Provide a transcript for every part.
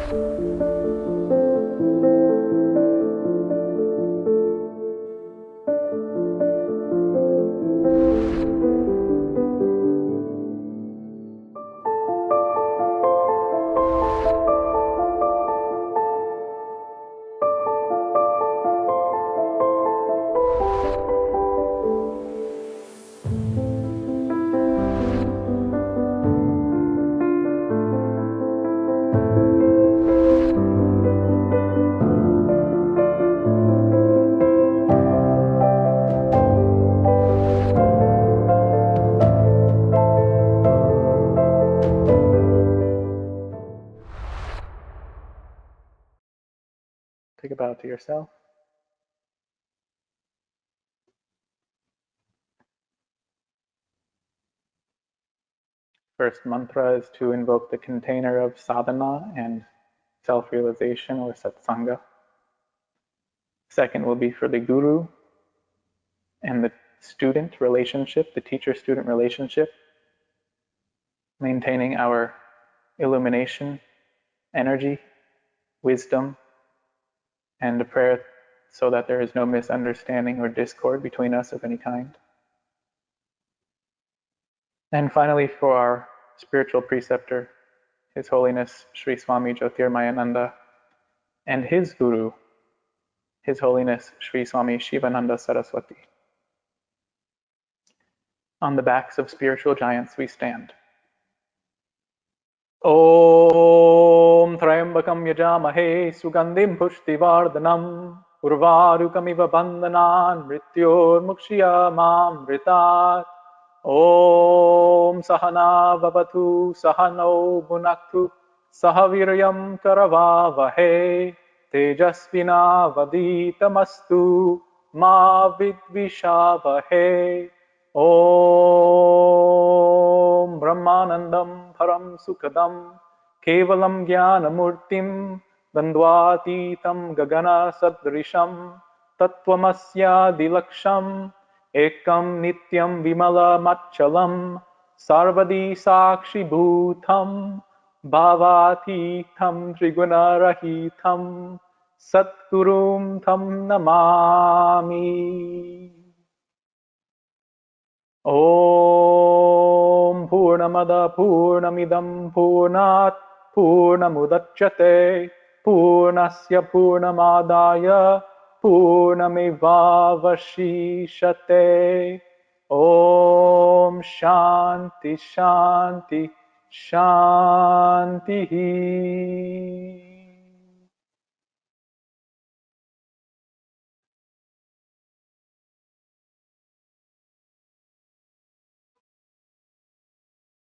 Take a bow to yourself. First mantra is to invoke the container of sadhana and self-realization or satsanga. Second will be for the guru and the student relationship, the teacher-student relationship, maintaining our illumination, energy, wisdom, and a prayer so that there is no misunderstanding or discord between us of any kind. And finally, for our spiritual preceptor, His Holiness Sri Swami Jyotirmayananda, and his guru, His Holiness Sri Swami Sivananda Saraswati. On the backs of spiritual giants we stand. Om Trayambakam Yajamahe Sugandim Pushtivardhanam Urvarukamiva Bandhanan Mrityor Mukshiyamam Mritat. Om Sahana Vavatu Sahano Bhunaktu Sahaviryam Karavavahe Tejasvina Vaditamastu Ma Vidvishavahe. Om Brahmanandam Param Sukhadam Kevalam Jnanamurtim Dandvatitam Gagana Sadrisham Tattvamasya Dilaksham Ekam Nityam Vimala Matchalam Sarvadi Sakshi Bhutam Bhavatitam Trigunarahitam Satgurum Tam Namami. Om Purnamada Purnamidam Purnat Purnamudachyate Purnasya Purnamadaya Purnamevavashishate. Om Shanti Shanti Shanti.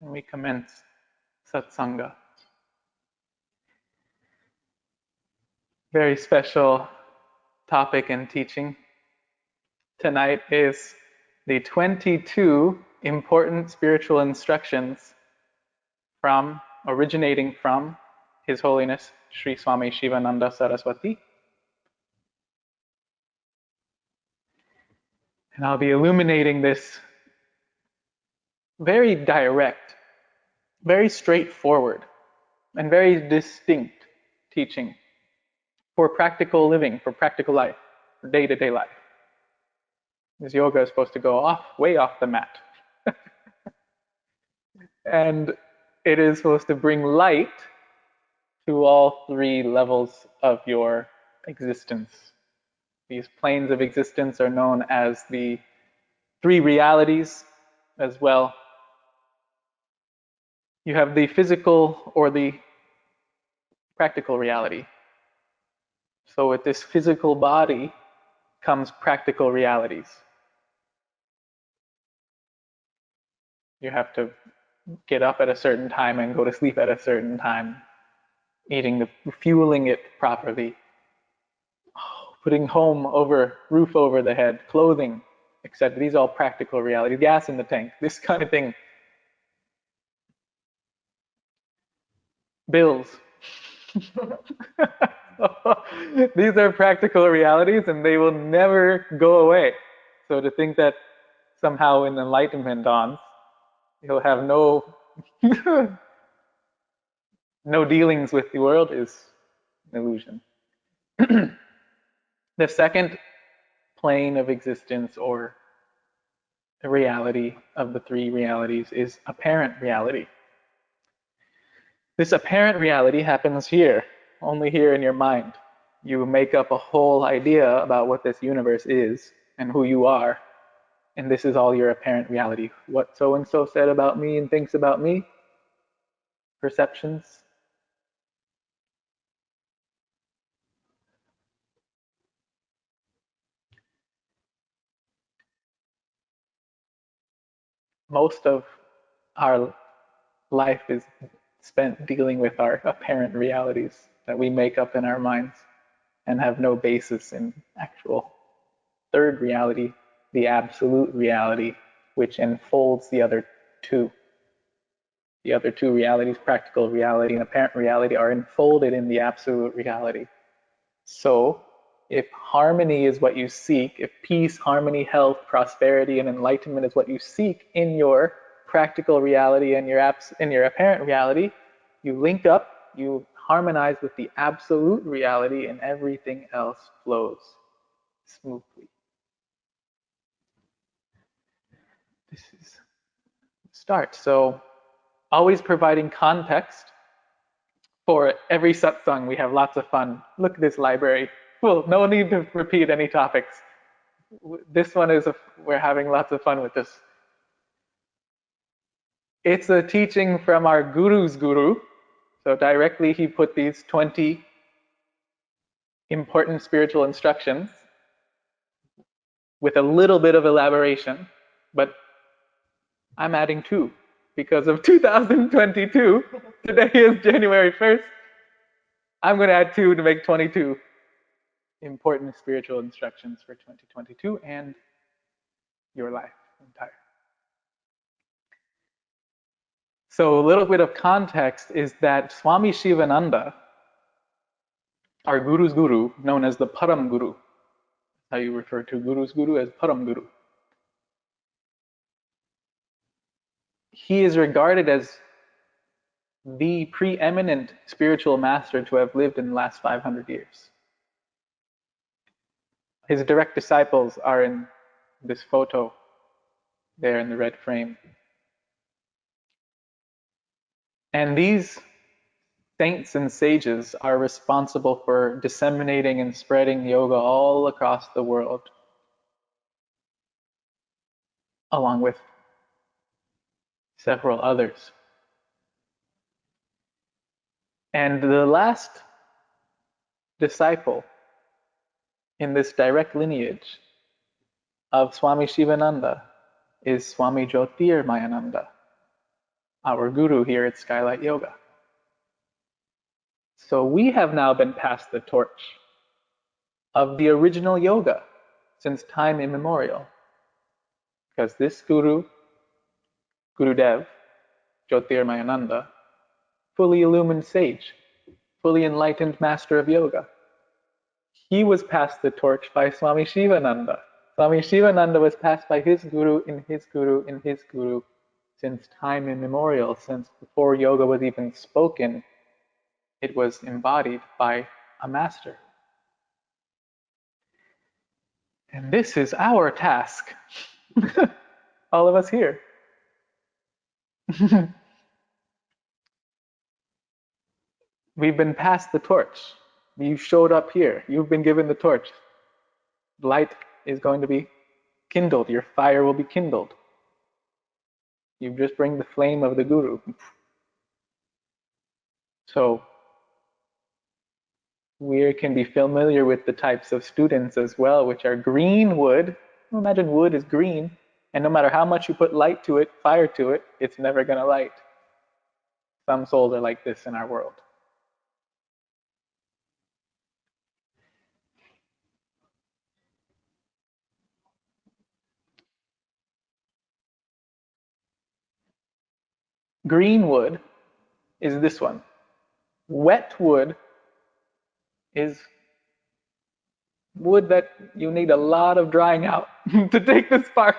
And we commence Satsanga. Very special topic and teaching. Tonight is the 22 important spiritual instructions originating from His Holiness Sri Swami Sivananda Saraswati. And I'll be illuminating this very direct, very straightforward, and very distinct teaching for practical living, for practical life, for day-to-day life. This yoga is supposed to go way off the mat. And it is supposed to bring light to all three levels of your existence. These planes of existence are known as the three realities as well. You have the physical or the practical reality. So with this physical body comes practical realities. You have to get up at a certain time and go to sleep at a certain time, fueling it properly, putting roof over the head, clothing, etc. These are all practical realities. Gas in the tank, this kind of thing. Bills. These are practical realities and they will never go away. So to think that somehow when enlightenment dawns, you'll have no dealings with the world is illusion. The second plane of existence, or the reality of the three realities, is apparent reality. This apparent reality happens here, only here in your mind. You make up a whole idea about what this universe is and who you are, and this is all your apparent reality. What so and so said about me and thinks about me, perceptions. Most of our life is spent dealing with our apparent realities that we make up in our minds and have no basis in actual third reality, the absolute reality, which enfolds the other two. The other two realities, practical reality and apparent reality, are enfolded in the absolute reality. So, if harmony is what you seek, if peace, harmony, health, prosperity, and enlightenment is what you seek in your practical reality and in your apparent reality, you link up, you harmonize with the absolute reality, and everything else flows smoothly. This is the start. So, always providing context. For every satsang, we have lots of fun. Look at this library. Well, no need to repeat any topics. This one is, we're having lots of fun with this. It's a teaching from our guru's guru. So directly he put these 20 important spiritual instructions with a little bit of elaboration, but I'm adding 2 because of 2022. Today is January 1st. I'm going to add 2 to make 22 important spiritual instructions for 2022 and your life entire. So a little bit of context is that Swami Sivananda, our guru's guru, known as the Param Guru, how you refer to guru's guru as Param Guru. He is regarded as the preeminent spiritual master to have lived in the last 500 years. His direct disciples are in this photo there in the red frame. And these saints and sages are responsible for disseminating and spreading yoga all across the world, along with several others. And the last disciple in this direct lineage of Swami Sivananda is Swami Jyotirmayananda, our guru here at Skylight Yoga. So we have now been passed the torch of the original yoga since time immemorial. Because this guru, Gurudev, Jyotirmayananda, fully illumined sage, fully enlightened master of yoga, he was passed the torch by Swami Sivananda. Swami Sivananda was passed by his guru in his guru in his guru since time immemorial, since before yoga was even spoken, it was embodied by a master. And this is our task, all of us here. We've been passed the torch. You showed up here. You've been given the torch. Light is going to be kindled. Your fire will be kindled. You just bring the flame of the guru. So we can be familiar with the types of students as well, which are green wood. Imagine wood is green, and no matter how much you put light to it, fire to it, it's never going to light. Some souls are like this in our world. Green wood is this one. Wet wood is wood that you need a lot of drying out to take the spark.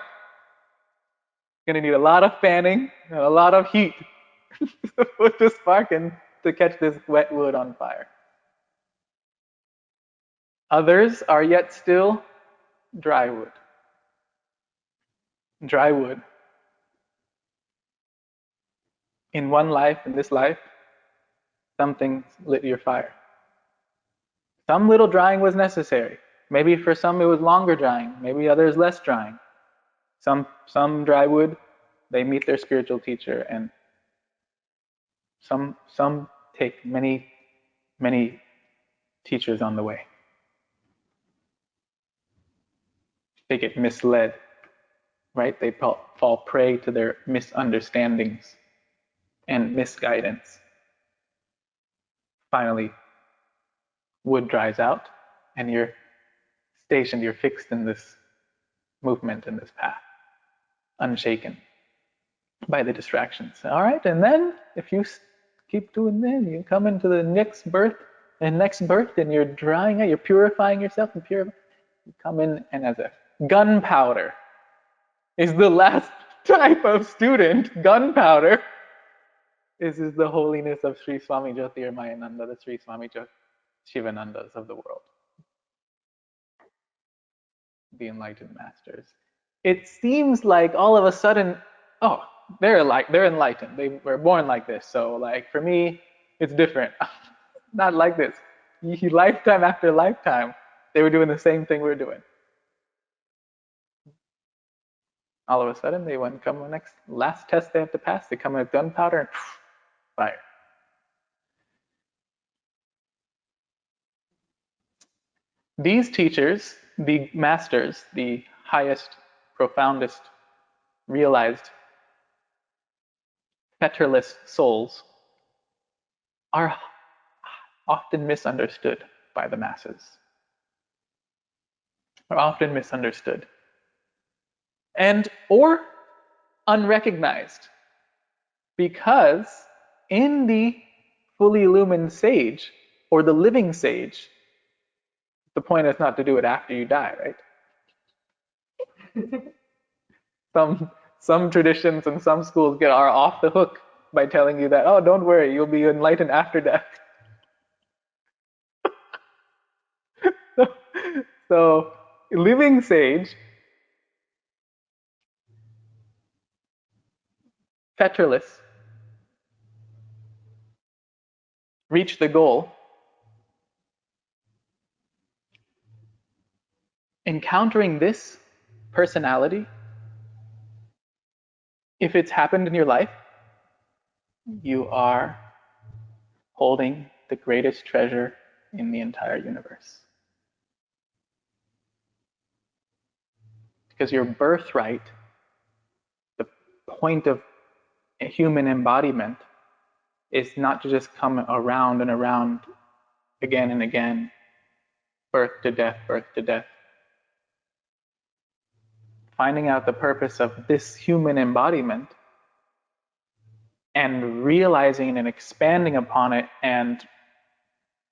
You're going to need a lot of fanning and a lot of heat to put the spark in to catch this wet wood on fire. Others are yet still dry wood. Dry wood. In one life, in this life, something lit your fire. Some little drying was necessary. Maybe for some it was longer drying, maybe others less drying. Some dry wood, they meet their spiritual teacher, and some take many, many teachers on the way. They get misled, right? They fall prey to their misunderstandings and misguidance. Finally, wood dries out, and you're stationed, you're fixed in this movement, in this path, unshaken by the distractions. All right, and then if you keep doing that, you come into the next birth, and you're drying out, you're purifying yourself, and you come in, and as a gunpowder is the last type of student. Gunpowder is the holiness of Sri Swami Jyotirmayananda, the Sri Swami Sivanandas of the world, the enlightened masters. It seems like all of a sudden, oh, they're enlightened. They were born like this. So like for me, it's different. Not like this. Lifetime after lifetime, they were doing the same thing we're doing. All of a sudden, they went come the next last test they have to pass. They come with gunpowder and fire. These teachers, the masters, the highest, profoundest, realized, fetterless souls, are often misunderstood by the masses. Are often misunderstood. And or unrecognized. Because in the fully illumined sage, or the living sage, the point is not to do it after you die, right? Some traditions and some schools are off the hook by telling you that, oh, don't worry, you'll be enlightened after death. So living sage, fetterless, reach the goal. Encountering this personality, if it's happened in your life, you are holding the greatest treasure in the entire universe. Because your birthright, the point of human embodiment, is not to just come around and around again and again, birth to death, birth to death. Finding out the purpose of this human embodiment and realizing and expanding upon it and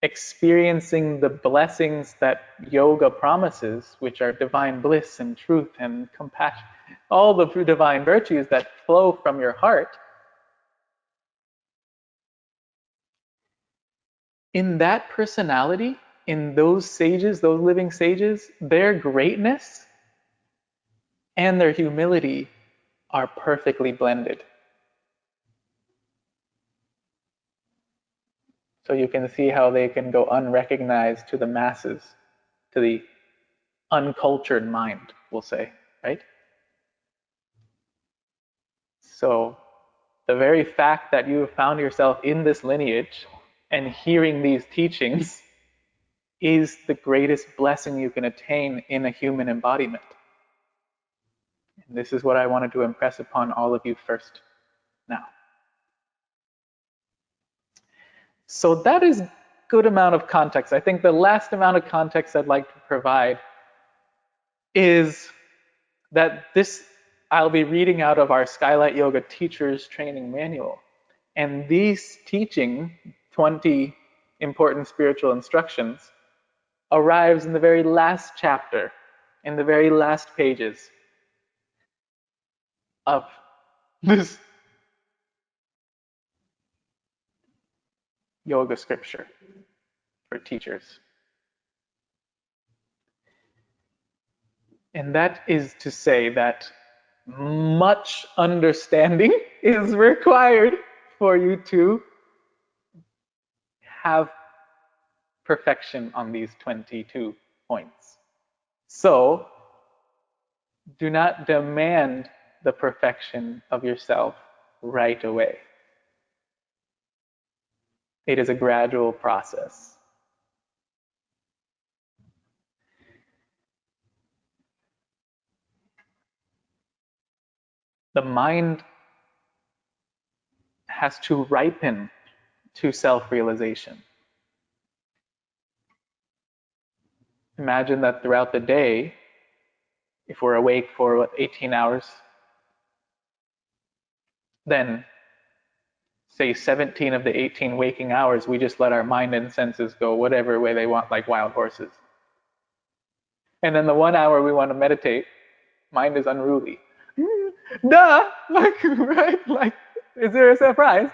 experiencing the blessings that yoga promises, which are divine bliss and truth and compassion, all the divine virtues that flow from your heart. In that personality, in those sages, those living sages, their greatness and their humility are perfectly blended. So you can see how they can go unrecognized to the masses, to the uncultured mind, we'll say, right? So the very fact that you have found yourself in this lineage and hearing these teachings is the greatest blessing you can attain in a human embodiment. And this is what I wanted to impress upon all of you first now. So that is a good amount of context. I think the last amount of context I'd like to provide is that this I'll be reading out of our SKYLIGHT Yoga Teachers Training Manual. And these teaching, 20 important spiritual instructions, arrives in the very last chapter, in the very last pages of this yoga scripture for teachers. And that is to say that much understanding is required for you to have perfection on these 22 points. So, do not demand the perfection of yourself right away. It is a gradual process. The mind has to ripen to self-realization. Imagine that throughout the day, if we're awake for 18 hours, then say 17 of the 18 waking hours, we just let our mind and senses go whatever way they want, like wild horses. And then the 1 hour we want to meditate, mind is unruly. Duh! Like, right? Like, is there a surprise?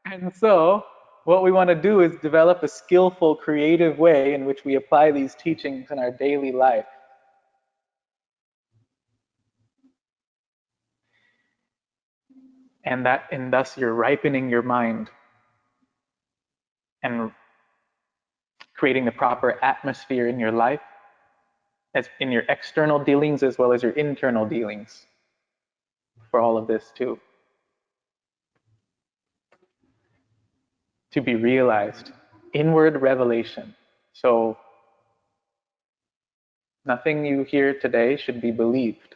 And so, what we want to do is develop a skillful, creative way in which we apply these teachings in our daily life. And thus you're ripening your mind and creating the proper atmosphere in your life, as in your external dealings as well as your internal dealings for all of this too. To be realized, inward revelation. So nothing you hear today should be believed.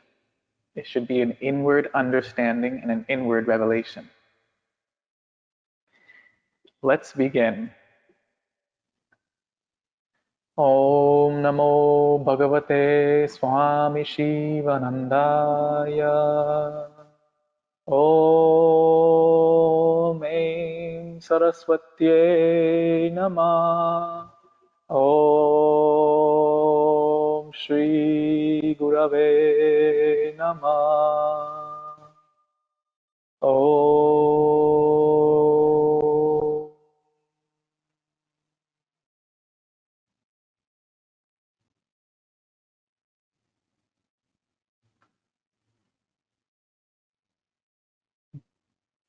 It should be an inward understanding and an inward revelation. Let's begin. Om Namo Bhagavate Swami Sivanandaya. Om Aim Saraswati Namah. Om Shri Gurave Namah. Om.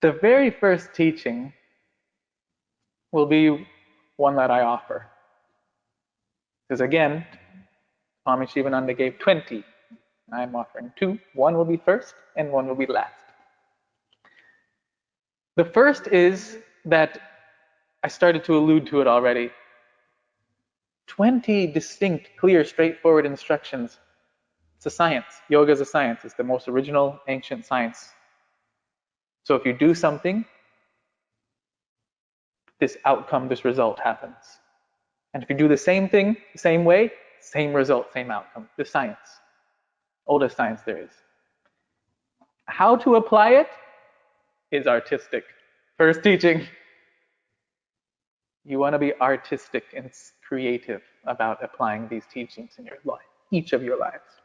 The very first teaching will be one that I offer. Because again, Swami Shivananda gave 20. I'm offering 2. One will be first and one will be last. The first is that I started to allude to it already. 20 distinct, clear, straightforward instructions. It's a science. Yoga is a science. It's the most original, ancient science. So if you do something, this outcome, this result happens. And if you do the same thing, the same way, same result, same outcome. The science. Oldest science there is. How to apply it is artistic. First teaching. You want to be artistic and creative about applying these teachings in your life, each of your lives.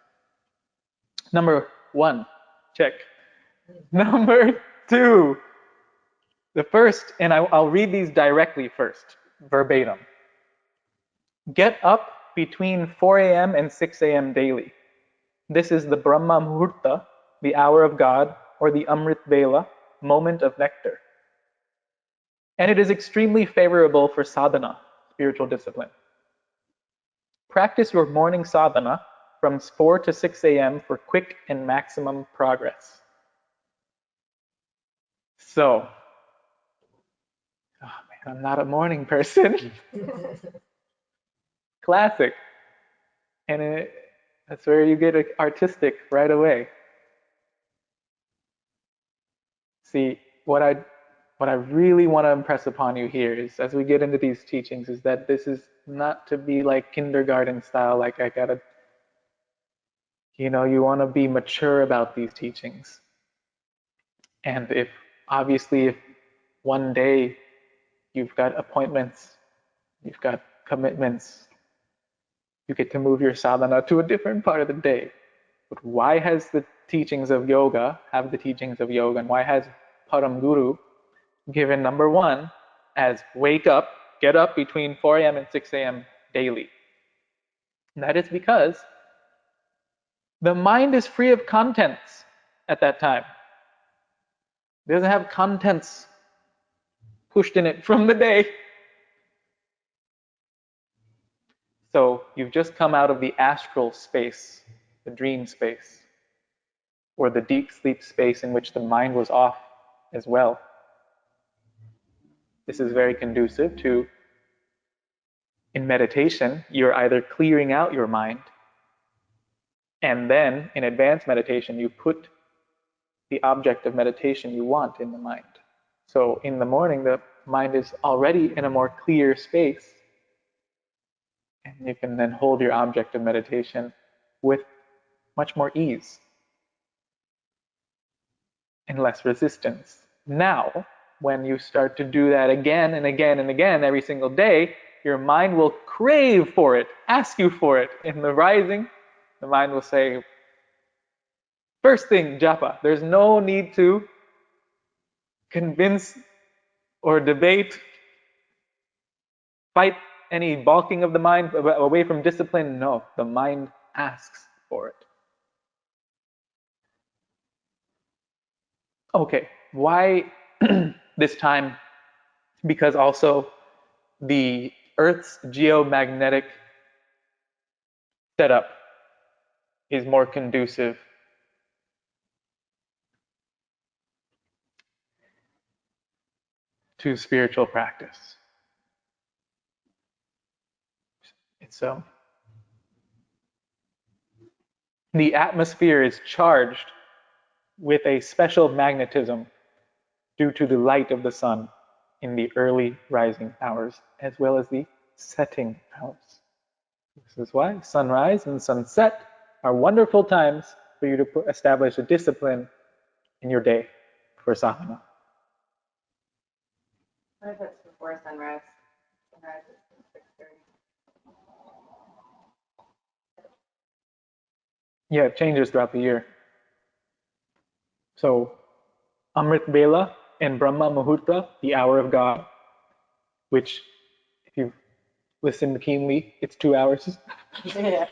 Number 1, check. Number 2, the first, and I'll read these directly first, verbatim. Get up between 4 a.m. and 6 a.m. daily. This is the Brahma Muhurta, the hour of God, or the Amrit Vela, moment of nectar. And it is extremely favorable for sadhana, spiritual discipline. Practice your morning sadhana from 4 to 6 a.m. for quick and maximum progress. So, I'm not a morning person. Classic. And that's where you get artistic right away. See, what I really want to impress upon you here is, as we get into these teachings, is that this is not to be like kindergarten style, like I gotta, you want to be mature about these teachings. And if one day you've got appointments, you've got commitments, you get to move your sadhana to a different part of the day. But why has the teachings of yoga have the teachings of yoga, and why has Param Guru given number 1 as wake up, get up between 4 a.m. and 6 a.m. daily? And that is because The mind is free of contents at that time. It doesn't have contents pushed in it from the day. So you've just come out of the astral space, the dream space, or the deep sleep space in which the mind was off as well. This is very conducive to, in meditation, you're either clearing out your mind, and then in advanced meditation, you put the object of meditation you want in the mind. So in the morning, the mind is already in a more clear space, and you can then hold your object of meditation with much more ease and less resistance. Now, when you start to do that again and again and again every single day, your mind will crave for it, ask you for it. In the rising, the mind will say, first thing, japa. There's no need to convince or debate, fight any balking of the mind away from discipline. No, the mind asks for it. Okay, why this time? Because also the Earth's geomagnetic setup is more conducive to spiritual practice. So the atmosphere is charged with a special magnetism due to the light of the sun in the early rising hours as well as the setting hours. This is why sunrise and sunset are wonderful times for you to establish a discipline in your day for sadhana. What if it's before sunrise? Sunrise is 6:30. Yeah, it changes throughout the year. So Amrit Vela and Brahma Muhurta, the hour of God, which if you've listened keenly, it's 2 hours. Yeah.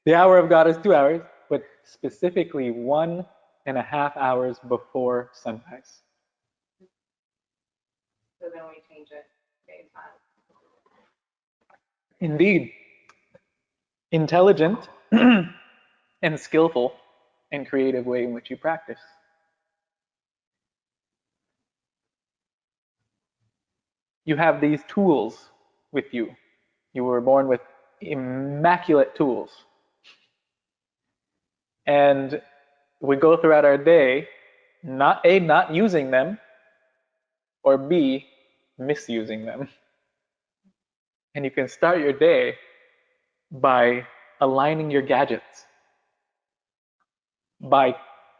The hour of God is 2 hours, but specifically 1.5 hours before sunrise. So then we change it daytime. Indeed. Intelligent and skillful and creative way in which you practice. You have these tools with you. You were born with immaculate tools. And we go throughout our day, not using them, or B, misusing them. And you can start your day by aligning your gadgets, by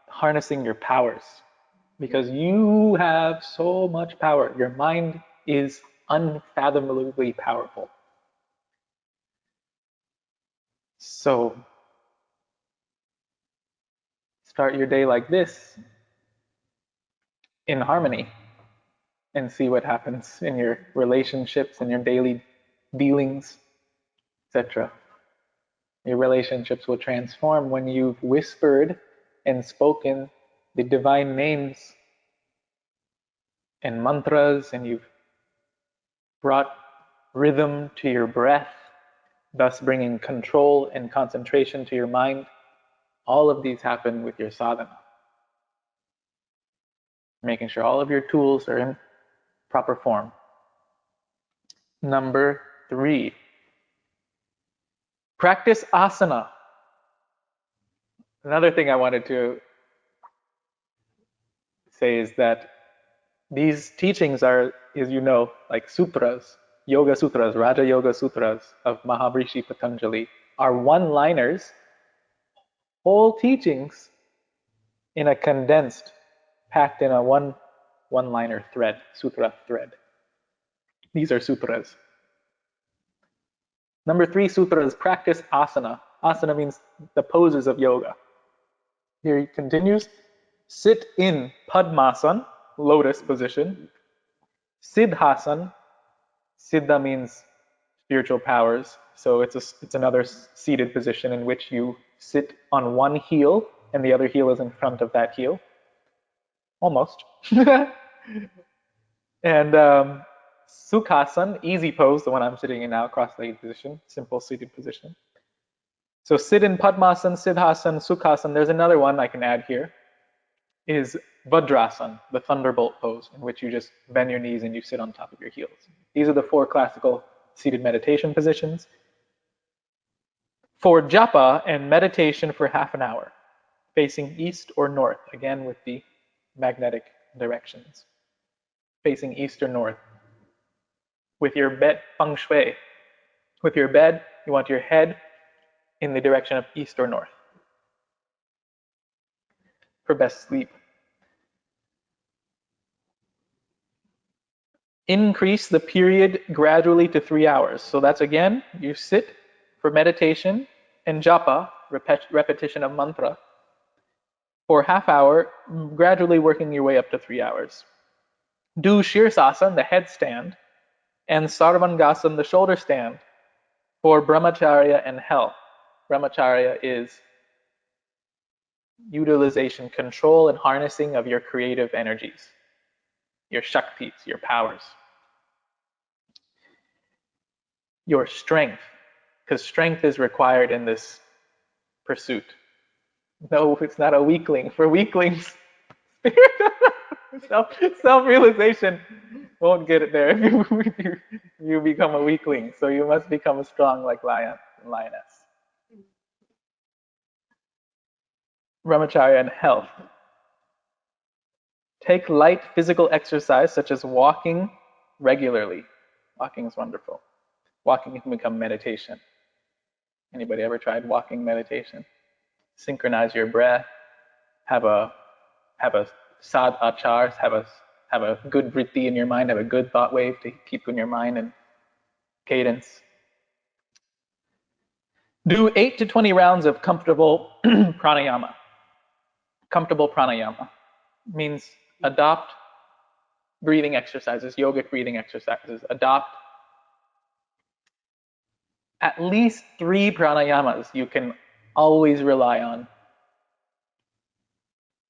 harnessing your powers, because you have so much power. Your mind is unfathomably powerful. So start your day like this, in harmony, and see what happens in your relationships, in your daily dealings, etc. Your relationships will transform when you've whispered and spoken the divine names and mantras, and you've brought rhythm to your breath, thus bringing control and concentration to your mind. All of these happen with your sadhana. Making sure all of your tools are in proper form. Number 3, practice asana. Another thing I wanted to say is that these teachings are, as you know, like sutras, yoga sutras, Raja Yoga Sutras of Maharishi Patanjali are one-liners, whole teachings in a condensed, packed in a one-liner thread, sutra thread. These are sutras. Number 3 sutra is practice asana. Asana means the poses of yoga. Here he continues, sit in Padmasana, lotus position. Siddhasan, Siddha means spiritual powers, so it's another seated position in which you sit on one heel and the other heel is in front of that heel. Almost. And Sukhasana, easy pose, the one I'm sitting in now, cross-legged position, simple seated position. So sit in Padmasana, Siddhasana, Sukhasana. There's another one I can add here, is Vajrasana, the thunderbolt pose, in which you just bend your knees and you sit on top of your heels. These are the 4 classical seated meditation positions. For japa and meditation for half an hour, facing east or north, again with the magnetic directions. Facing east or north. With your bed, feng shui, with your bed, you want your head in the direction of east or north for best sleep. Increase the period gradually to 3 hours. So that's again, you sit for meditation and japa, repetition of mantra, for half hour, gradually working your way up to 3 hours. Do Shirsasana, the headstand, and Sarvangasana, the shoulder stand, for brahmacharya and health. Brahmacharya is utilization, control, and harnessing of your creative energies, your shaktis, your powers. Your strength, because strength is required in this pursuit. No, it's not a weakling. For weaklings, self-realization won't get it there if you become a weakling. So you must become a strong like lion and lioness. Brahmacharya and health. Take light physical exercise such as walking regularly. Walking is wonderful. Walking can become meditation. Anybody ever tried walking meditation? Synchronize your breath. Have a sad achar. Have a good vritti in your mind. Have a good thought wave to keep in your mind and cadence. Do 8 to 20 rounds of comfortable pranayama. Comfortable pranayama means adopt breathing exercises, yogic breathing exercises. Adopt at least 3 pranayamas you can always rely on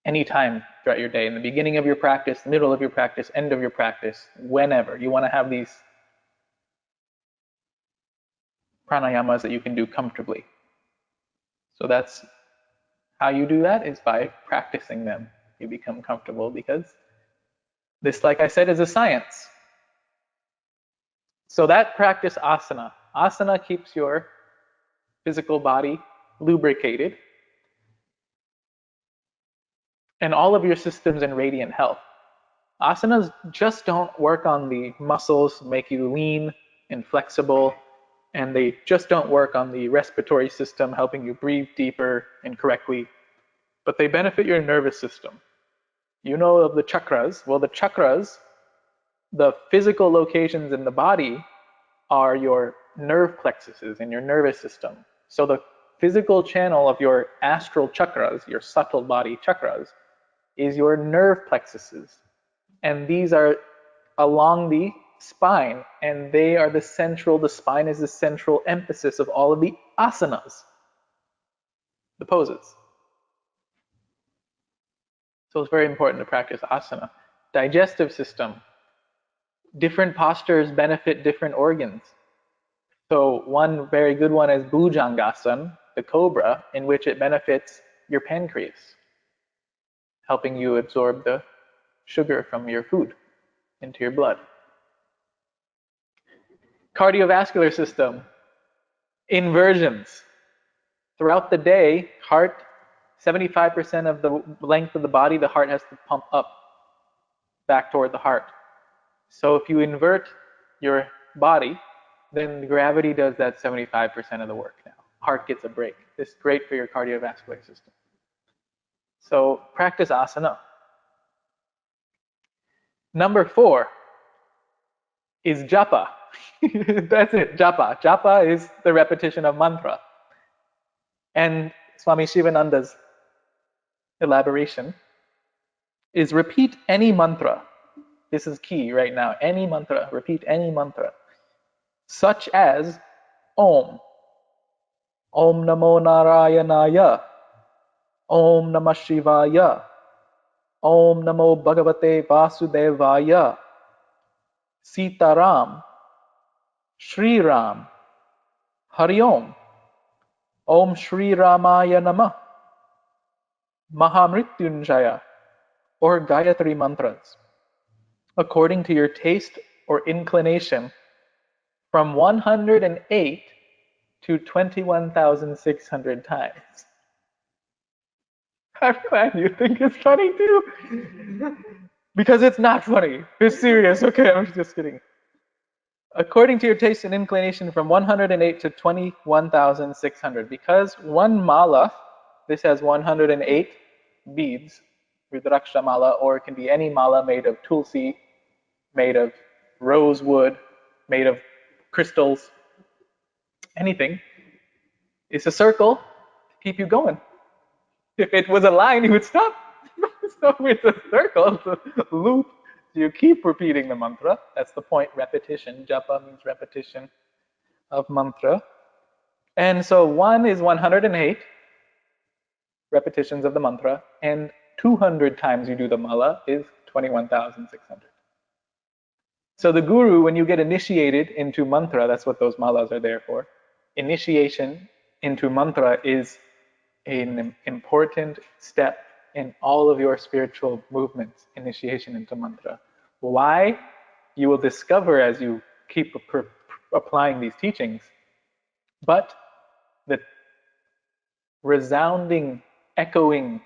anytime throughout your day. In the beginning of your practice, middle of your practice, end of your practice, whenever. You want to have these pranayamas that you can do comfortably. So that's how you do that, is by practicing them. You become comfortable, because this, like I said, is a science. So that practice asana. Asana keeps your physical body lubricated and all of your systems in radiant health. Asanas just don't work on the muscles, make you lean and flexible, and they just don't work on the respiratory system, helping you breathe deeper and correctly, but they benefit your nervous system. You know of the chakras. Well, the chakras, the physical locations in the body, are your nerve plexuses in your nervous system. So the physical channel of your astral chakras, your subtle body chakras, is your nerve plexuses. And these are along the spine, and the spine is the central emphasis of all of the asanas, the poses. So it's very important to practice asana. Digestive system. Different postures benefit different organs. So one very good one is Bhujangasana, the cobra, in which it benefits your pancreas, helping you absorb the sugar from your food into your blood. Cardiovascular system. Inversions. Throughout the day, heart, 75% of the length of the body, the heart has to pump up back toward the heart. So if you invert your body, then gravity does that 75% of the work now. Heart gets a break. This is great for your cardiovascular system. So practice asana. Number 4 is japa. That's it, japa. Japa is the repetition of mantra. And Swami Shivananda's elaboration is repeat any mantra. This is key right now. Any mantra. Repeat any mantra. Such as Om. Om Namo Narayanaya. Om Namah Shivaya. Om Namo Bhagavate Vasudevaya. Sitaram. Shri Ram. Hari Om. Om Shri Ramaya Namah. Mahamrityunjaya, or Gayatri mantras, according to your taste or inclination, from 108 to 21,600 times. I'm glad you think it's funny too. Because it's not funny. It's serious. Okay, I'm just kidding. According to your taste and inclination, from 108 to 21,600. Because one mala, this has 108 beads, Rudraksha mala, or it can be any mala made of tulsi, made of rosewood, made of crystals, anything. It's a circle to keep you going. If it was a line, you would stop. So it's a circle, it's a loop. You keep repeating the mantra. That's the point. Repetition. Japa means repetition of mantra. And so one is 108 repetitions of the mantra, and 200 times you do the mala is 21,600. So the guru, when you get initiated into mantra, that's what those malas are there for. Initiation into mantra is an important step in all of your spiritual movements, initiation into mantra. Why? You will discover as you keep applying these teachings. But the resounding, echoing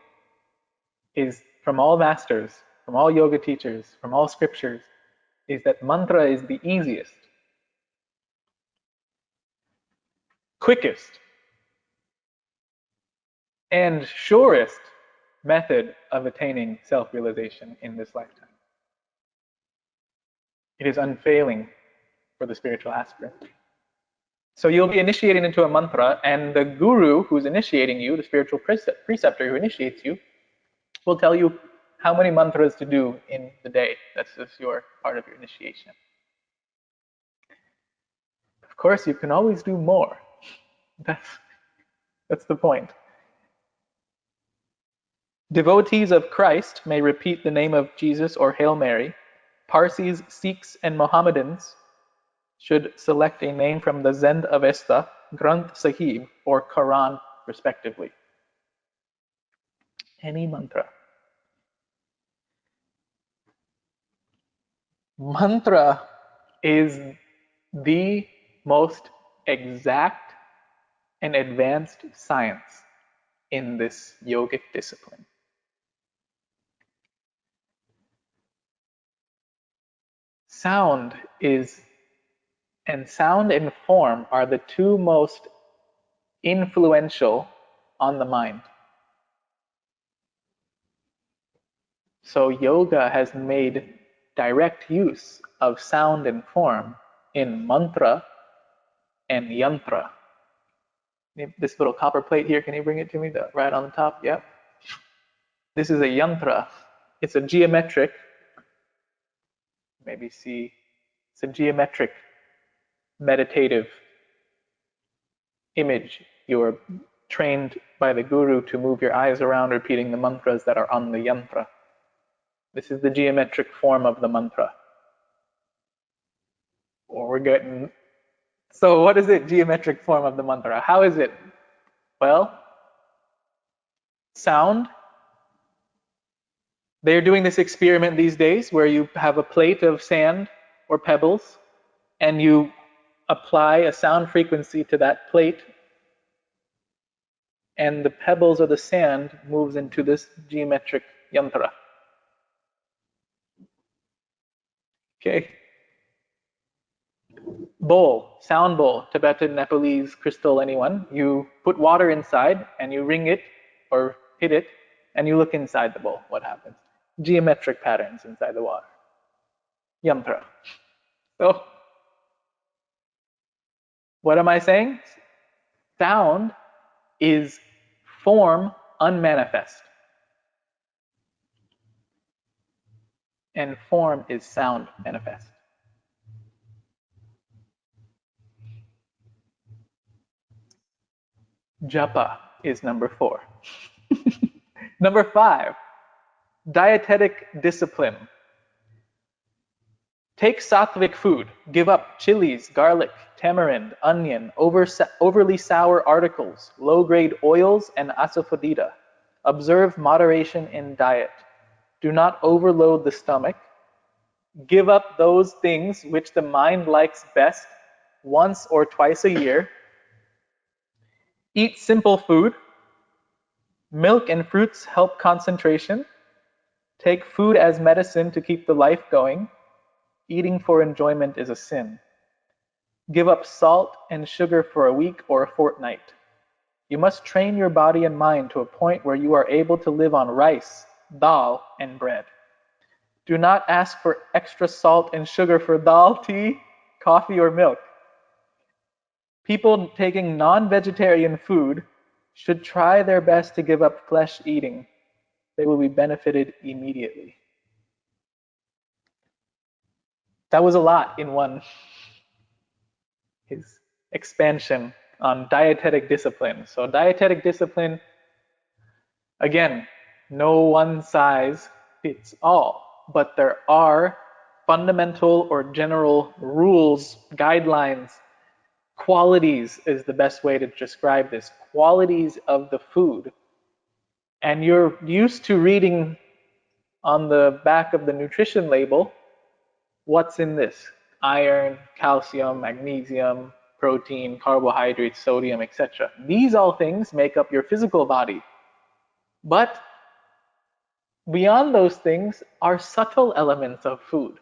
is from all masters, from all yoga teachers, from all scriptures, is that mantra is the easiest, quickest, and surest method of attaining self-realization in this lifetime. It is unfailing for the spiritual aspirant. So you'll be initiated into a mantra, and the guru who's initiating you, the spiritual preceptor who initiates you, will tell you how many mantras to do in the day. That's just your part of your initiation. Of course, you can always do more. That's the point. Devotees of Christ may repeat the name of Jesus or Hail Mary. Parsis, Sikhs, and Mohammedans should select a name from the Zend Avesta, Granth Sahib, or Quran, respectively. Any mantra. Mantra is the most exact and advanced science in this yogic discipline. Sound and form are the two most influential on the mind. So yoga has made direct use of sound and form in mantra and yantra. This little copper plate here, can you bring it to me? Right on the top, yep. This is a yantra. It's a geometric, maybe see, it's a geometric meditative image. You're trained by the guru to move your eyes around repeating the mantras that are on the yantra. This is the geometric form of the mantra. Or we're getting. So what is it, geometric form of the mantra? How is it? Well, sound. They're doing this experiment these days where you have a plate of sand or pebbles and you apply a sound frequency to that plate, and the pebbles or the sand moves into this geometric yantra. Okay. Bowl, sound bowl, Tibetan, Nepalese, crystal, anyone. You put water inside and you ring it or hit it and you look inside the bowl. What happens? Geometric patterns inside the water. Yantra. So, what am I saying? Sound is form unmanifest. And form is sound manifest. Japa is number 4. Number 5, dietetic discipline. Take sattvic food. Give up chilies, garlic, tamarind, onion, overly sour articles, low-grade oils, and asafoetida. Observe moderation in diet. Do not overload the stomach. Give up those things which the mind likes best once or twice a year. Eat simple food. Milk and fruits help concentration. Take food as medicine to keep the life going. Eating for enjoyment is a sin. Give up salt and sugar for a week or a fortnight. You must train your body and mind to a point where you are able to live on rice, dal, and bread. Do not ask for extra salt and sugar for dal, tea, coffee, or milk. People taking non-vegetarian food should try their best to give up flesh eating. They will be benefited immediately. That was a lot in one. His expansion on dietetic discipline. So dietetic discipline, again, no one size fits all, but there are fundamental or general rules, guidelines, qualities is the best way to describe this, qualities of the food. And you're used to reading on the back of the nutrition label, what's in this? Iron, calcium, magnesium, protein, carbohydrates, sodium, etc. These all things make up your physical body. But beyond those things are subtle elements of food.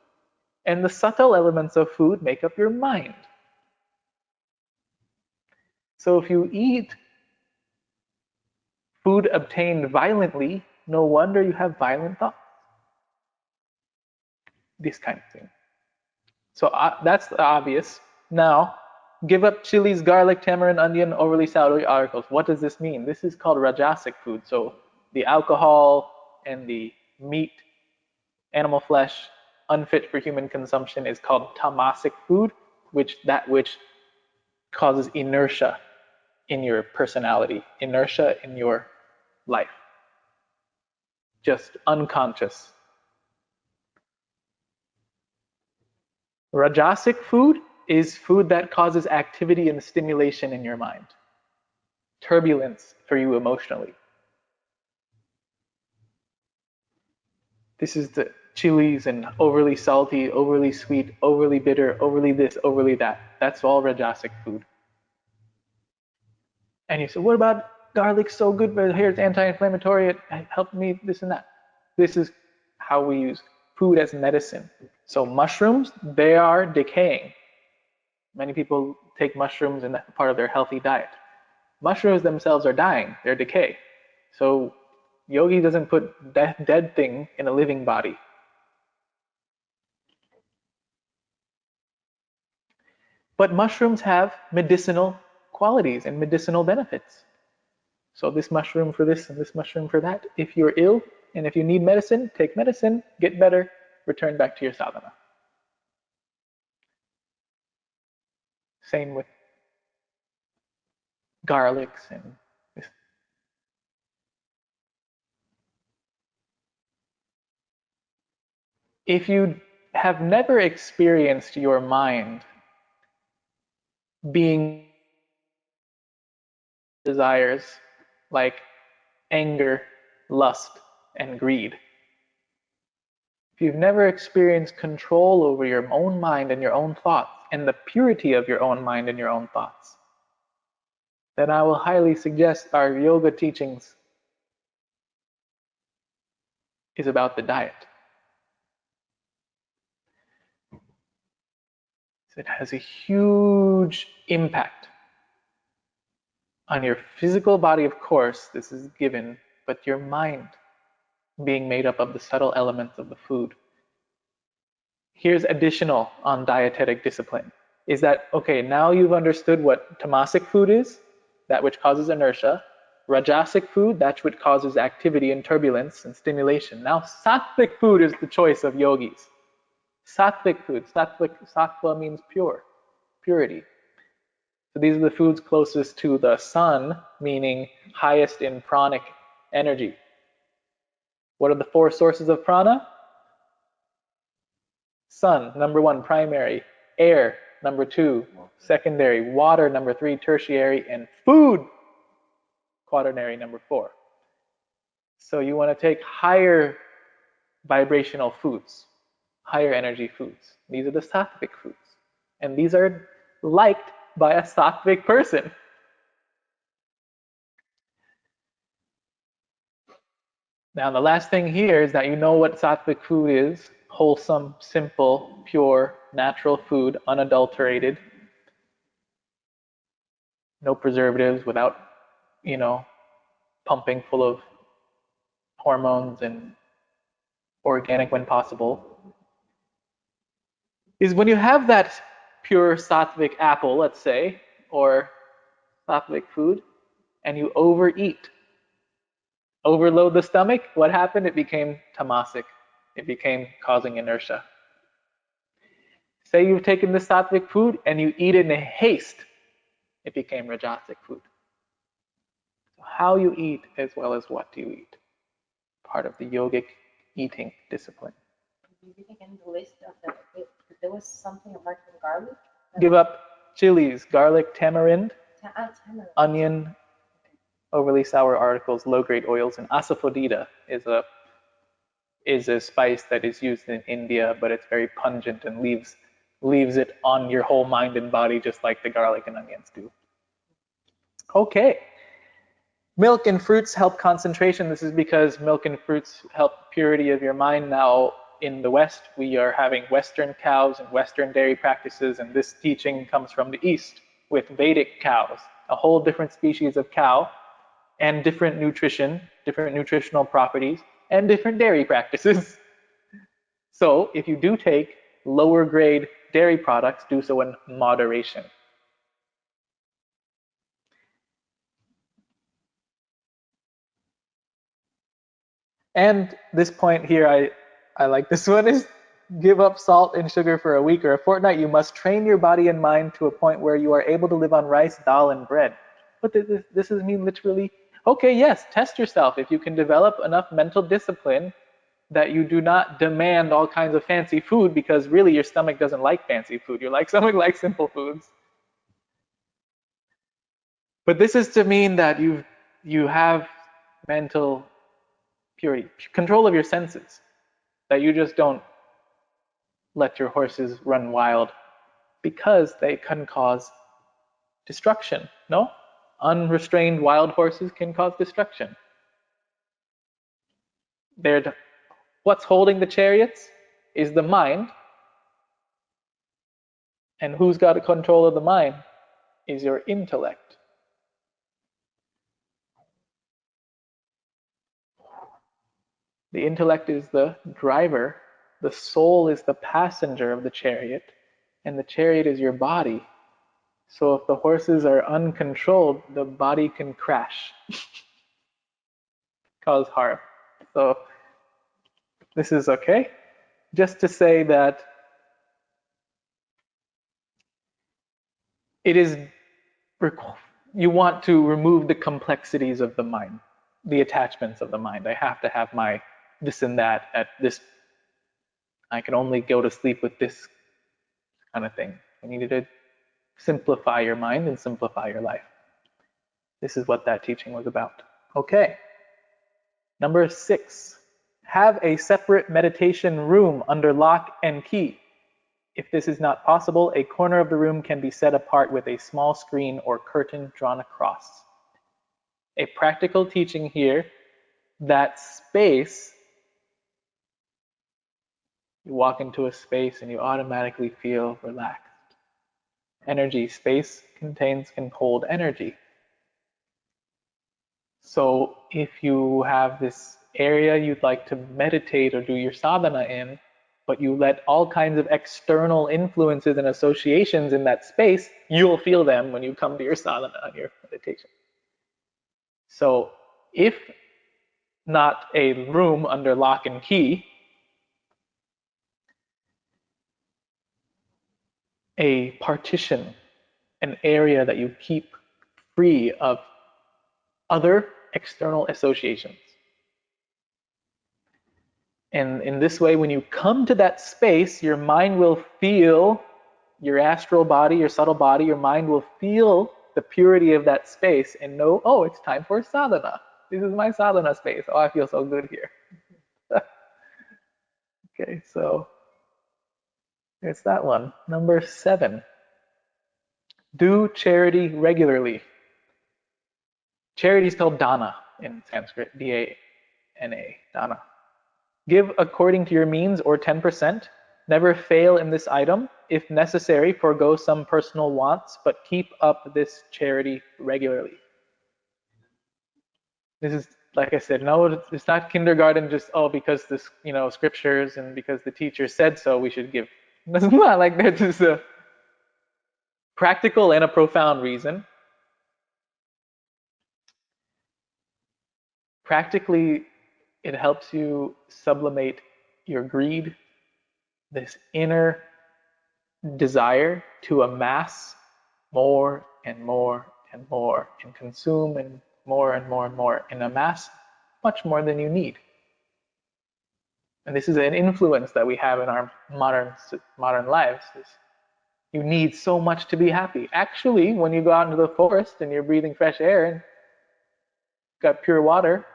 And the subtle elements of food make up your mind. So if you eat food obtained violently, no wonder you have violent thoughts. This kind of thing. So that's obvious. Now, give up chilies, garlic, tamarind, onion, overly sour articles. What does this mean? This is called rajasic food. So the alcohol and the meat, animal flesh, unfit for human consumption is called tamasic food, which causes inertia in your personality, inertia in your life. Just unconscious. Rajasic food is food that causes activity and stimulation in your mind. Turbulence for you emotionally. This is the chilies and overly salty, overly sweet, overly bitter, overly this, overly that. That's all rajasic food. And you say, what about garlic? So good for the hair, it's anti-inflammatory, it helped me this and that. This is how we use food as medicine. So mushrooms, they are decaying. Many people take mushrooms in that part of their healthy diet. Mushrooms themselves are dying, they're decay. So yogi doesn't put dead thing in a living body. But mushrooms have medicinal qualities and medicinal benefits. So this mushroom for this and this mushroom for that. If you're ill and if you need medicine, take medicine, get better, return back to your sadhana. Same with garlics and this. If you have never experienced your mind being desires like anger, lust, and greed, if you've never experienced control over your own mind and your own thoughts and the purity of your own mind and your own thoughts, then I will highly suggest our yoga teachings is about the diet. It has a huge impact on your physical body, of course, this is given, but your mind being made up of the subtle elements of the food. Here's additional on dietetic discipline, is that, okay, now you've understood what tamasic food is, that which causes inertia, rajasic food, that which causes activity and turbulence and stimulation. Now sattvic food is the choice of yogis. Sattvic food, sattva means pure, purity. So these are the foods closest to the sun, meaning highest in pranic energy. What are the 4 sources of prana? Sun, number 1, primary. Air, number 2, secondary. Water, number 3, tertiary. And food, quaternary, number 4. So you want to take higher vibrational foods, higher energy foods. These are the sattvic foods. And these are liked by a sattvic person. Now, the last thing here is that you know what sattvic food is: wholesome, simple, pure, natural food, unadulterated, no preservatives, without, pumping full of hormones, and organic when possible. Is when you have that pure sattvic apple, let's say, or sattvic food, and you overeat, overload the stomach, what happened? It became tamasic. It became causing inertia. Say you've taken this sattvic food and you eat it in haste, it became rajasic food. So how you eat as well as what you eat, part of the yogic eating discipline. Did you take in the list of there was something apart from garlic? Give up chilies, garlic, tamarind, Tamarind. onion, overly sour articles, low-grade oils, and asafoetida is a spice that is used in India, but it's very pungent and leaves it on your whole mind and body, just like the garlic and onions do. Okay. Milk and fruits help concentration. This is because milk and fruits help purity of your mind. Now, in the West, we are having Western cows and Western dairy practices, and this teaching comes from the East with Vedic cows, a whole different species of cow, and different nutrition, different nutritional properties, and different dairy practices. So if you do take lower grade dairy products, do so in moderation. And this point here, I like this one, is give up salt and sugar for a week or a fortnight. You must train your body and mind to a point where you are able to live on rice, dal, and bread. What does this mean literally? Okay, yes, test yourself. If you can develop enough mental discipline that you do not demand all kinds of fancy food, because really your stomach doesn't like fancy food. Your stomach likes simple foods. But this is to mean that you have mental purity, control of your senses, that you just don't let your horses run wild, because they can cause destruction. No? Unrestrained wild horses can cause destruction. What's holding the chariots is the mind. And who's got control of the mind is your intellect. The intellect is the driver, the soul is the passenger of the chariot, and the chariot is your body. So if the horses are uncontrolled, the body can crash, cause harm. So this is okay. Just to say that it is, you want to remove the complexities of the mind, the attachments of the mind. I have to have my this and that at this. I can only go to sleep with this kind of thing. I needed to simplify your mind and simplify your life. This is what that teaching was about. Okay. Number 6, have a separate meditation room under lock and key. If this is not possible, a corner of the room can be set apart with a small screen or curtain drawn across. A practical teaching here that space, you walk into a space and you automatically feel relaxed. Energy, space can hold energy. So if you have this area you'd like to meditate or do your sadhana in, but you let all kinds of external influences and associations in that space, you'll feel them when you come to your sadhana and your meditation. So if not a room under lock and key, a partition, an area that you keep free of other external associations. And in this way, when you come to that space, your mind will feel, your astral body, your subtle body, your mind will feel the purity of that space and know, oh, it's time for sadhana. This is my sadhana space. Oh, I feel so good here. Okay, so it's that one. Number 7. Do charity regularly. Charity is called dana in Sanskrit, D-A-N-A, dana. Give according to your means or 10%. Never fail in this item. If necessary, forego some personal wants, but keep up this charity regularly. This is, like I said, no, it's not kindergarten just, oh, because this, scriptures and because the teacher said so, we should give. It's not like that. Just a practical and a profound reason. Practically, it helps you sublimate your greed, this inner desire to amass more and more and more, and consume and more and more and more, and amass much more than you need. And this is an influence that we have in our modern lives. You need so much to be happy. Actually, when you go out into the forest and you're breathing fresh air and got pure water,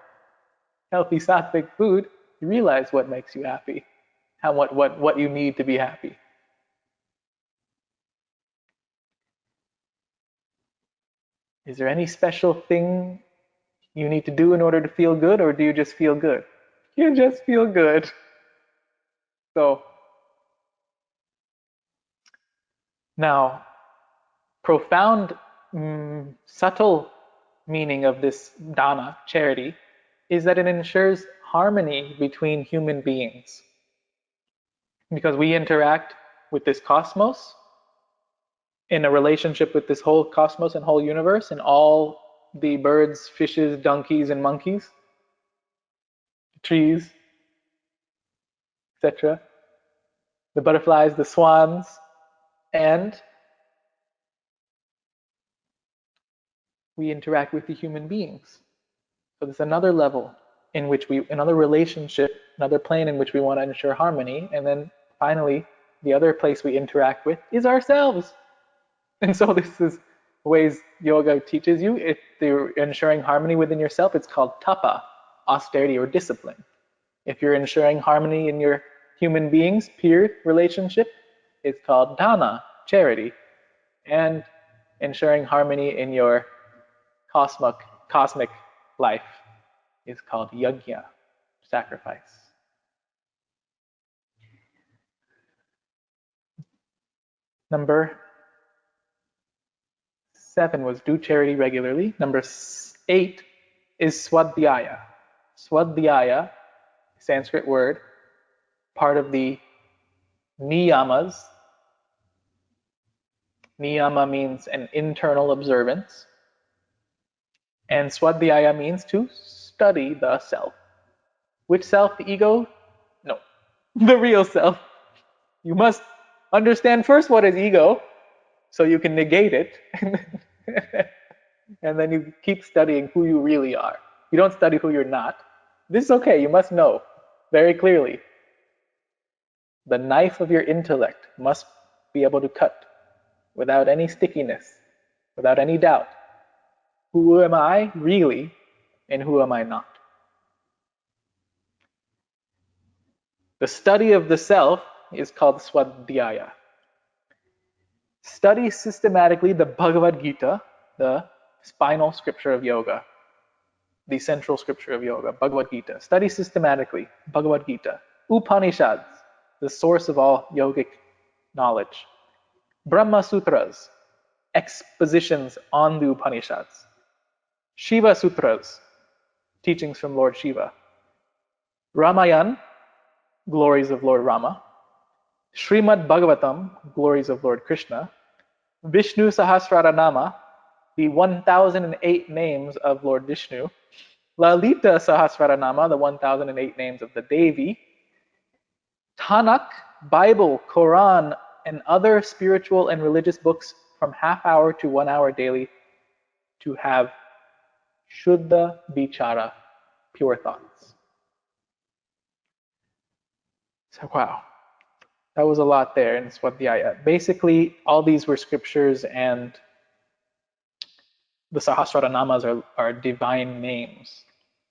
healthy sattvic food, you realize what makes you happy, what you need to be happy. Is there any special thing you need to do in order to feel good, or do you just feel good? You just feel good. So, now, profound, subtle meaning of this dana, charity, is that it ensures harmony between human beings. Because we interact with this cosmos, in a relationship with this whole cosmos and whole universe, and all the birds, fishes, donkeys, and monkeys, trees, etc., the butterflies, the swans, and we interact with the human beings. So there's another level in which another relationship, another plane in which we want to ensure harmony, and then finally, the other place we interact with is ourselves. And so this is ways yoga teaches you. If you're ensuring harmony within yourself, it's called tapa, austerity or discipline. If you're ensuring harmony in your human beings, peer relationship, it's called dana, charity. And ensuring harmony in your cosmic life is called yajna, sacrifice. Number 7 was do charity regularly. Number 8 is swadhyaya. Swadhyaya, Sanskrit word, part of the niyamas. Niyama means an internal observance. And swadhyaya means to study the self. Which self? The ego? No. The real self. You must understand first what is ego, so you can negate it. And then you keep studying who you really are. You don't study who you're not. This is okay, you must know very clearly. The knife of your intellect must be able to cut without any stickiness, without any doubt. Who am I really, and who am I not? The study of the self is called swadhyaya. Study systematically the Bhagavad Gita, the spinal scripture of yoga, the central scripture of yoga, Bhagavad Gita. Study systematically Bhagavad Gita. Upanishads, the source of all yogic knowledge. Brahma Sutras, expositions on the Upanishads. Shiva Sutras, teachings from Lord Shiva. Ramayan, glories of Lord Rama. Srimad Bhagavatam, glories of Lord Krishna. Vishnu Sahasranama, the 1008 names of Lord Vishnu. Lalita Sahasranama, the 1008 names of the Devi. Tanakh, Bible, Quran, and other spiritual and religious books from half hour to 1 hour daily to have Shuddha Vichara, pure thoughts. So wow, that was a lot there in Swadhyaya. Basically, all these were scriptures, and the Sahasrara Namas are divine names.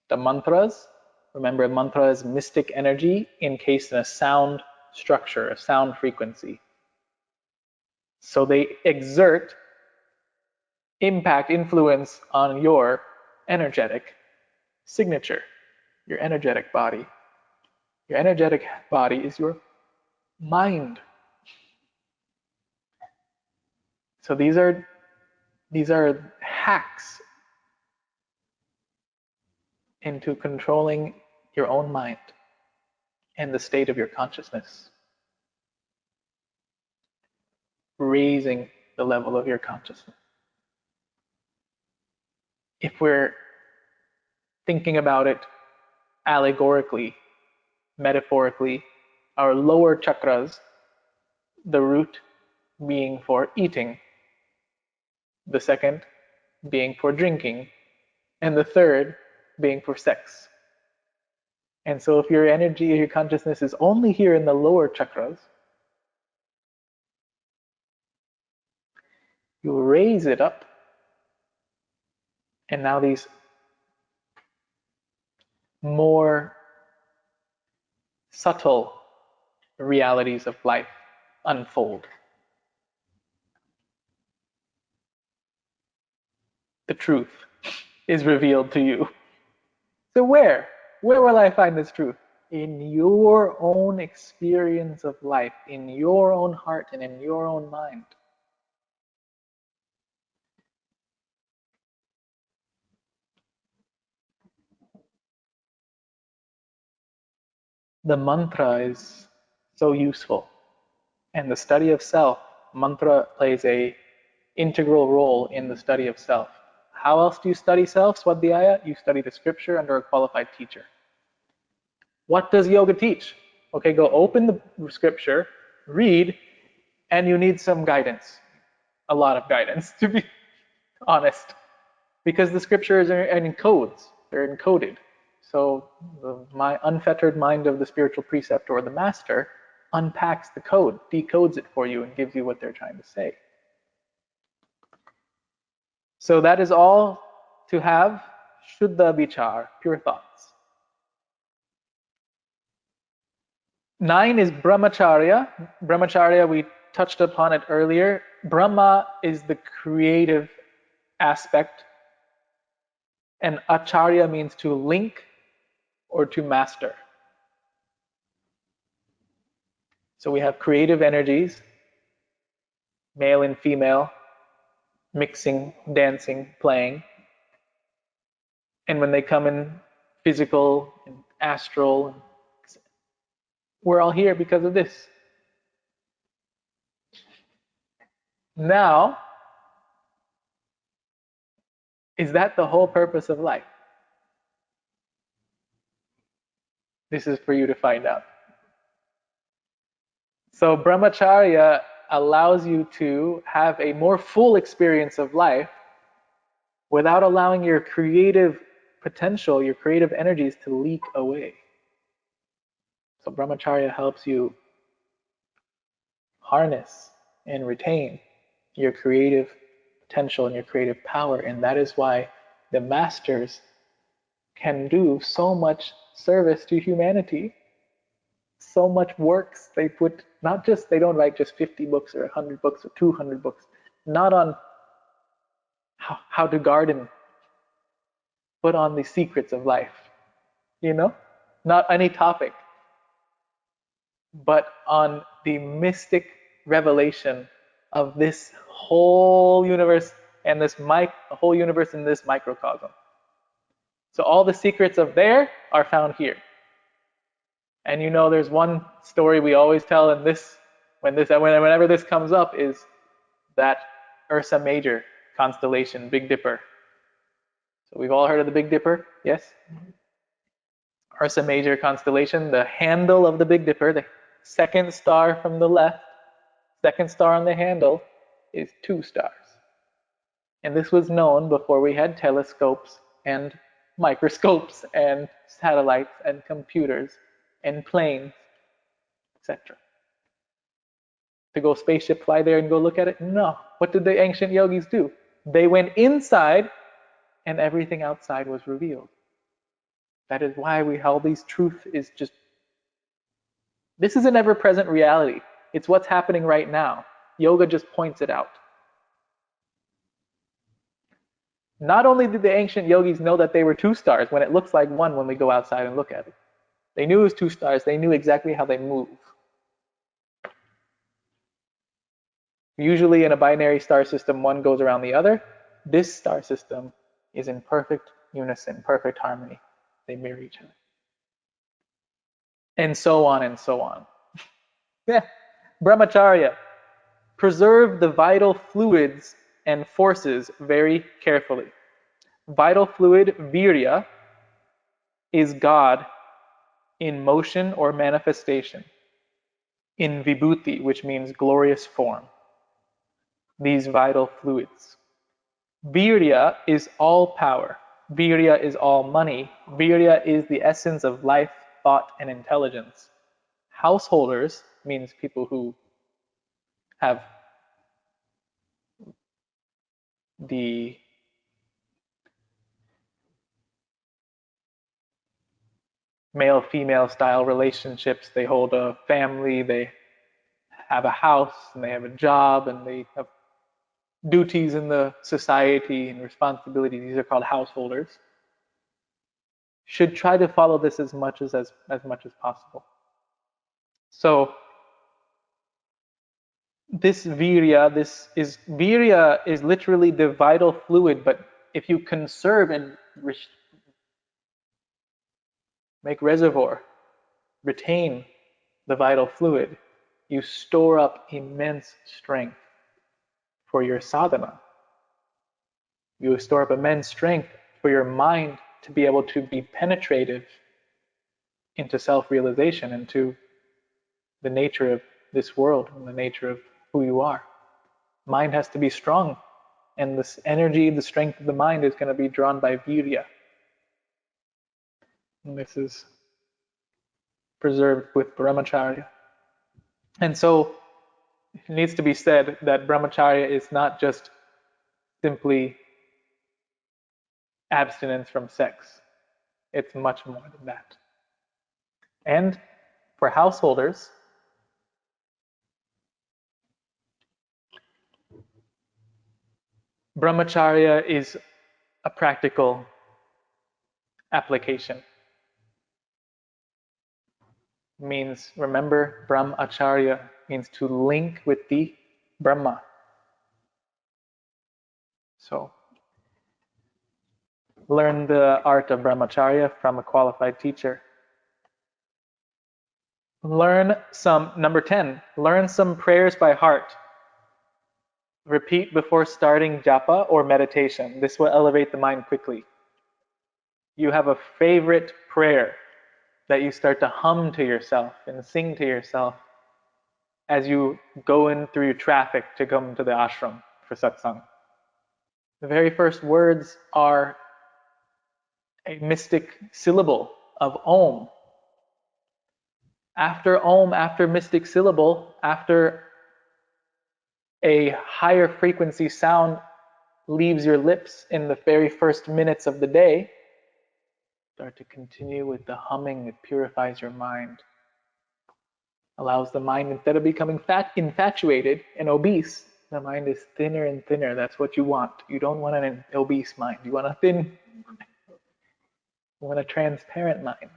The mantras, remember, mantra is mystic energy encased in a sound structure, a sound frequency. So they exert impact, influence on your energetic signature, your energetic body. Your energetic body is your mind. So these are hacks into controlling your own mind and the state of your consciousness, raising the level of your consciousness. If we're thinking about it allegorically, metaphorically, our lower chakras, the root being for eating, the second being for drinking, and the third being for sex. And so if your energy, your consciousness is only here in the lower chakras, you raise it up, and now these more subtle realities of life unfold. The truth is revealed to you. So where will I find this truth? In your own experience of life, in your own heart and in your own mind. The mantra is so useful, and the study of self, mantra plays a integral role in the study of self. How else do you study self, Swadhyaya? You study the scripture under a qualified teacher. What does yoga teach? Okay, go open the scripture, read, and you need some guidance. A lot of guidance, to be honest. Because the scriptures are in codes, they're encoded. So my unfettered mind of the spiritual preceptor or the master unpacks the code, decodes it for you, and gives you what they're trying to say. So that is all to have Shuddha Vichar, pure thoughts. 9 is Brahmacharya. Brahmacharya, we touched upon it earlier. Brahma is the creative aspect, and Acharya means to link or to master. So we have creative energies, male and female, mixing, dancing, playing. And when they come in physical and astral, we're all here because of this. Now, is that the whole purpose of life? This is for you to find out. So Brahmacharya allows you to have a more full experience of life without allowing your creative potential, your creative energies to leak away. So Brahmacharya helps you harness and retain your creative potential and your creative power, and that is why the masters can do so much service to humanity, so much works they put. Not just, they don't write just 50 books or 100 books or 200 books, not on how to garden, but on the secrets of life, not any topic, but on the mystic revelation of this whole universe and this whole universe in this microcosm. So all the secrets of there are found here. And there's one story we always tell in this, whenever this comes up, is that Ursa Major constellation, Big Dipper. So we've all heard of the Big Dipper, yes? Ursa Major constellation, the handle of the Big Dipper, the second star from the left, second star on the handle, is 2 stars. And this was known before we had telescopes and microscopes and satellites and computers and planes, etc. To go spaceship fly there and go look at it? No. What did the ancient yogis do? They went inside and everything outside was revealed. That is why all these truth is just, this is an ever-present reality. It's what's happening right now. Yoga just points it out. Not only did the ancient yogis know that they were 2 stars when it looks like 1 when we go outside and look at it. They knew it was 2 stars. They knew exactly how they move. Usually in a binary star system, one goes around the other. This star system is in perfect unison, perfect harmony. They mirror each other. And so on and so on. Yeah. Brahmacharya. Preserve the vital fluids and forces very carefully. Vital fluid, virya, is God in motion or manifestation, in vibhuti, which means glorious form. These vital fluids. Virya is all power. Virya is all money. Virya is the essence of life, thought, and intelligence. Householders means people who have the male-female style relationships. They hold a family, they have a house, and they have a job, and they have duties in the society and responsibilities. These are called householders. Should try to follow this as much as possible. So this virya is literally the vital fluid, but if you conserve and make reservoir, retain the vital fluid, you store up immense strength for your sadhana. You store up immense strength for your mind to be able to be penetrative into self-realization, into the nature of this world and the nature of who you are. Mind has to be strong, and this energy, the strength of the mind is going to be drawn by virya. And this is preserved with brahmacharya. And so it needs to be said that brahmacharya is not just simply abstinence from sex. It's much more than that. And for householders, brahmacharya is a practical application. Means, remember, brahmacharya means to link with the Brahma. So, learn the art of brahmacharya from a qualified teacher. Number 10, learn some prayers by heart. Repeat before starting japa or meditation. This will elevate the mind quickly. You have a favorite prayer that you start to hum to yourself and sing to yourself as you go in through traffic to come to the ashram for satsang. The very first words are a mystic syllable of Om. After Om, after mystic syllable, after a higher frequency sound leaves your lips in the very first minutes of the day, start to continue with the humming that purifies your mind. Allows the mind, instead of becoming infatuated and obese, the mind is thinner and thinner. That's what you want. You don't want an obese mind. You want a thin, you want a transparent mind.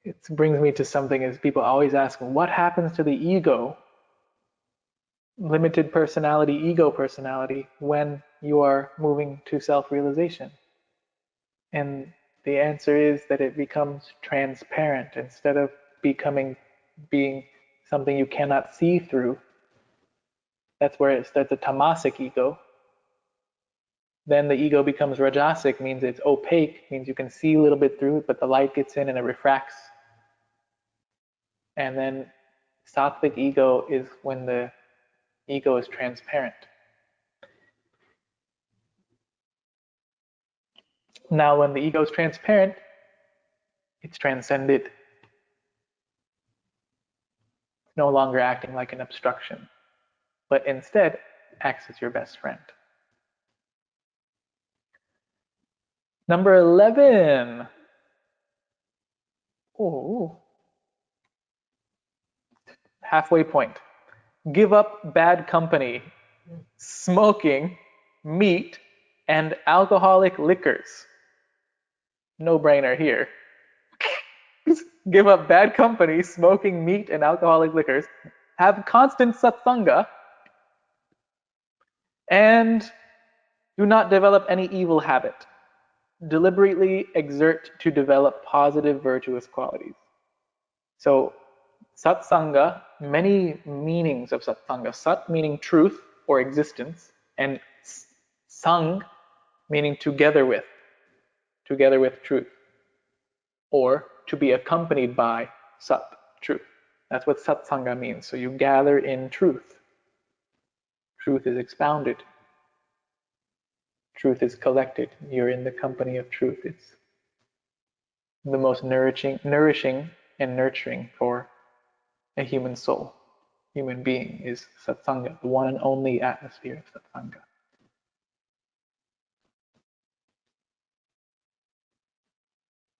It brings me to something, as people always ask, what happens to the ego, limited personality, ego personality, when you are moving to self-realization? And the answer is that it becomes transparent instead of being something you cannot see through. That's where it starts, the tamasic ego. Then the ego becomes rajasic, means it's opaque, means you can see a little bit through it, but the light gets in and it refracts. And then sattvic ego is when the ego is transparent. Now, when the ego is transparent, it's transcended. It's no longer acting like an obstruction, but instead acts as your best friend. Number 11. Ooh. Halfway point. Give up bad company, smoking, meat, and alcoholic liquors. No brainer here. Give up bad company, smoking, meat, and alcoholic liquors. Have constant satsanga. And do not develop any evil habit. Deliberately exert to develop positive virtuous qualities. So satsanga, many meanings of satsanga. Sat meaning truth or existence, and sang meaning together with truth, or to be accompanied by sat, truth. That's what satsanga means. So you gather in truth. Truth is expounded. Truth is collected. You're in the company of truth. It's the most nourishing and nurturing for a human soul, human being, is satsanga, the one and only atmosphere of satsanga.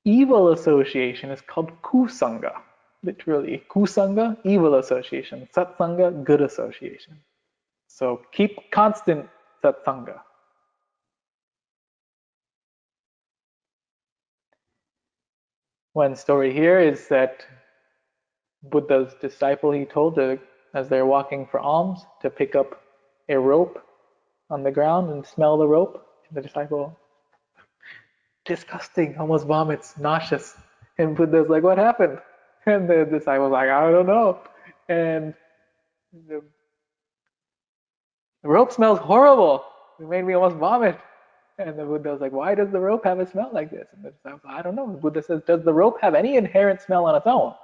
Evil association is called kusanga. Literally, kusanga, evil association. Satsanga, good association. So keep constant satsanga. One story here is that Buddha's disciple, he told as they're walking for alms, to pick up a rope on the ground and smell the rope. And the disciple, disgusting, almost vomits, nauseous. And Buddha's like, what happened? And the disciple's like, I don't know. And the rope smells horrible. It made me almost vomit. And the Buddha's like, why does the rope have a smell like this? And the disciple's like, I don't know. The Buddha says, does the rope have any inherent smell on its own?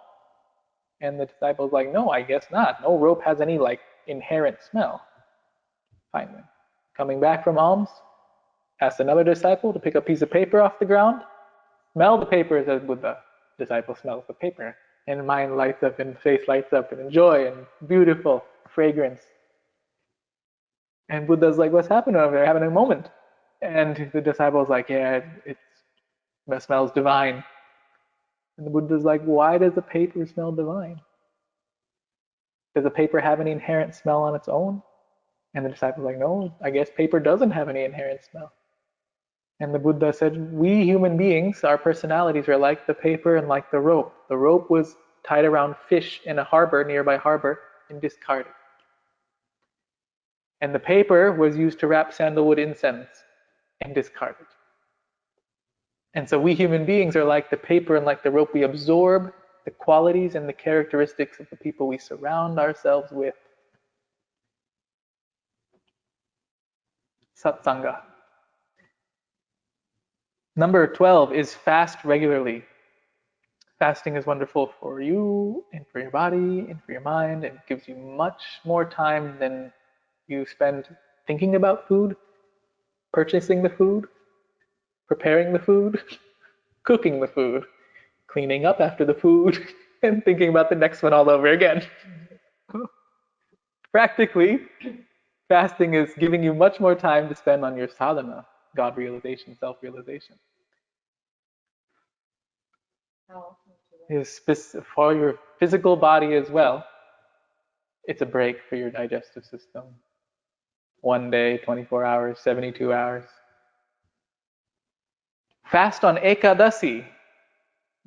And the disciple's like, no, I guess not. No rope has any inherent smell. Finally, coming back from alms, asked another disciple to pick a piece of paper off the ground. Smell the paper, says Buddha. Disciple smells the paper, and mind lights up and face lights up and joy and beautiful fragrance. And Buddha's like, what's happening over there? Having a moment. And the disciple's like, yeah, it smells divine. And the Buddha's like, why does the paper smell divine? Does the paper have any inherent smell on its own? And the disciple's like, no, I guess paper doesn't have any inherent smell. And the Buddha said, we human beings, our personalities are like the paper and like the rope. The rope was tied around fish in a harbor, nearby harbor, and discarded. And the paper was used to wrap sandalwood incense and discarded. And so we human beings are like the paper and like the rope. We absorb the qualities and the characteristics of the people we surround ourselves with. Satsanga. Number 12 is fast regularly. Fasting is wonderful for you and for your body and for your mind, and gives you much more time than you spend thinking about food, purchasing the food, preparing the food, cooking the food, cleaning up after the food, and thinking about the next one all over again. Practically, fasting is giving you much more time to spend on your sadhana, God realization, self-realization. Is for your physical body as well. It's a break for your digestive system. 1 day, 24 hours, 72 hours. Fast on Ekadasi,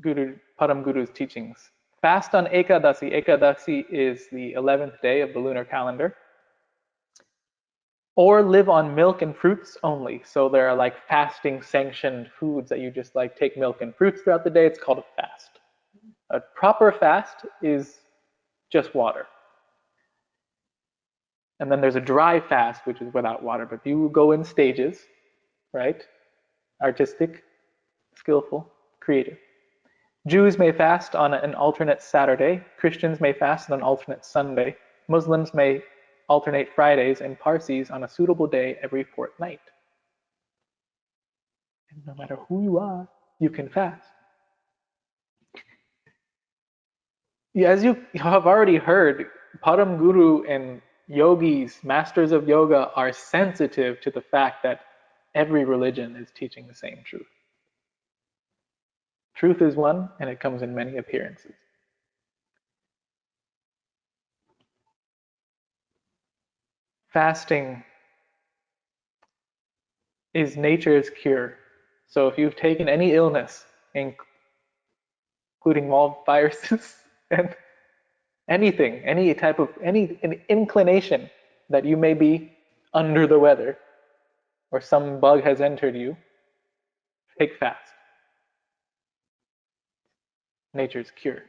Param Guru's teachings. Fast on Ekadasi. Ekadasi is the 11th day of the lunar calendar. Or live on milk and fruits only. So there are fasting sanctioned foods that you just take milk and fruits throughout the day. It's called a fast. A proper fast is just water. And then there's a dry fast, which is without water. But you go in stages. right? Artistic, skillful, creative. Jews may fast on an alternate Saturday, Christians may fast on an alternate Sunday, Muslims may alternate Fridays, and Parsis on a suitable day every fortnight. And no matter who you are, you can fast. As you have already heard, Param Guru and yogis, masters of yoga, are sensitive to the fact that every religion is teaching the same truth. Truth is one, and it comes in many appearances. Fasting is nature's cure. So if you've taken any illness, including all viruses and anything, any inclination that you may be under the weather or some bug has entered you, take fast. Nature's cure.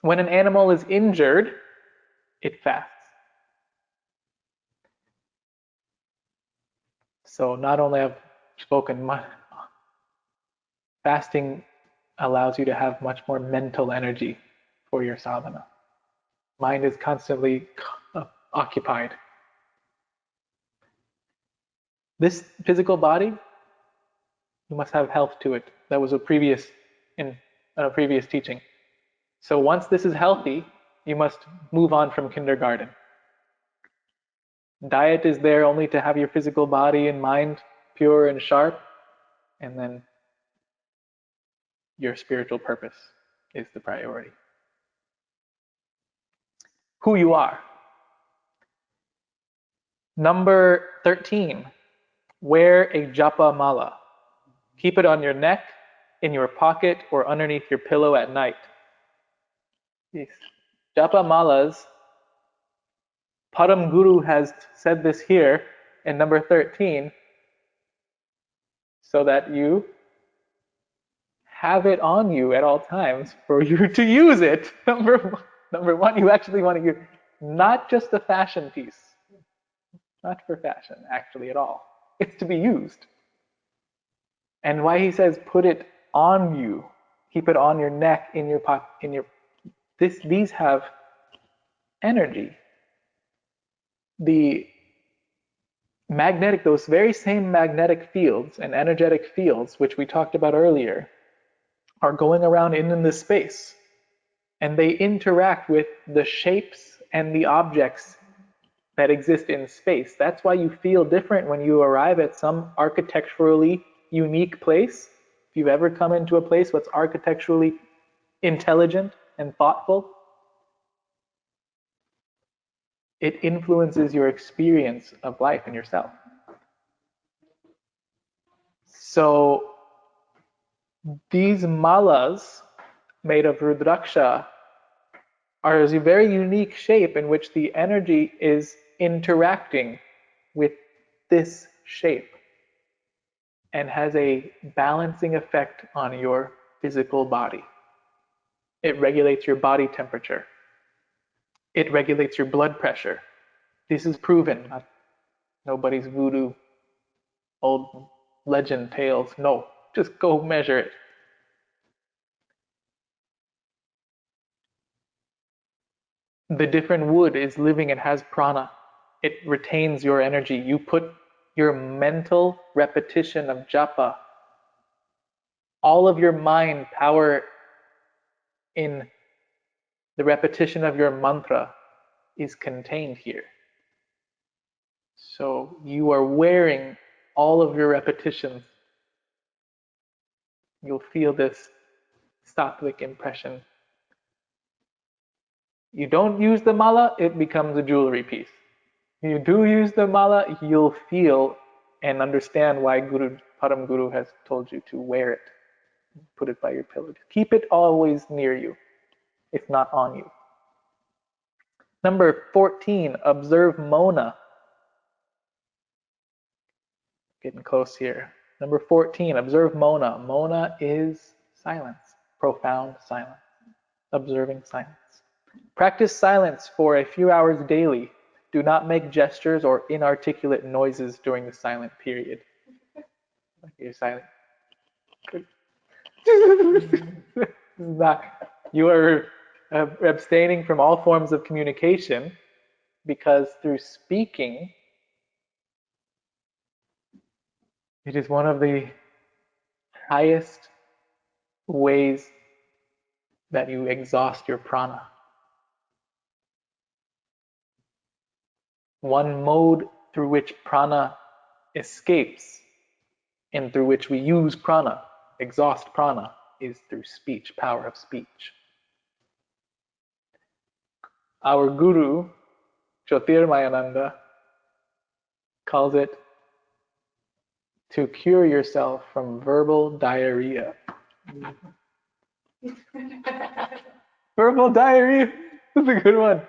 When an animal is injured, it fasts. So not only have spoken much, fasting allows you to have much more mental energy for your sadhana. Mind is constantly occupied. This physical body, you must have health to it. That was in a previous teaching. So once this is healthy, you must move on from kindergarten. Diet is there only to have your physical body and mind pure and sharp, and then your spiritual purpose is the priority. Who you are. Number 13, wear a japa mala. Keep it on your neck, in your pocket, or underneath your pillow at night. These japa malas, Param Guru has said this here in number 13, so that you have it on you at all times for you to use it. Number one, you actually want to use, not just a fashion piece. Not for fashion, actually, at all. It's to be used. And why he says put it on you, keep it on your neck, in your pocket, these have energy. Those very same magnetic fields and energetic fields, which we talked about earlier, are going around in this space. And they interact with the shapes and the objects that exist in space. That's why you feel different when you arrive at some architecturally unique place. If you've ever come into a place that's architecturally intelligent and thoughtful, it influences your experience of life and yourself. So these malas made of rudraksha are a very unique shape in which the energy is interacting with this shape and has a balancing effect on your physical body. It regulates your body temperature. It regulates your blood pressure. This is proven. Nobody's voodoo, old legend tales. No, just go measure it. The different wood is living and has prana. It retains your energy. You put your mental repetition of japa, all of your mind power in the repetition of your mantra is contained here. So you are wearing all of your repetitions. You'll feel this sattvic impression. You don't use the mala, it becomes a jewelry piece. You do use the mala, you'll feel and understand why Param Guru has told you to wear it. Put it by your pillow. Keep it always near you, if not on you. Number 14, observe mona. Getting close here. Number 14, observe mona. Mona is silence, profound silence, observing silence. Practice silence for a few hours daily Do not make gestures or inarticulate noises during the silent period. You're silent. You are abstaining from all forms of communication, because through speaking, it is one of the highest ways that you exhaust your prana. One mode through which prana escapes and through which we use prana, exhaust prana, is through speech, power of speech. Our guru, Jyotirmayananda, calls it to cure yourself from verbal diarrhea. Verbal diarrhea is a good one.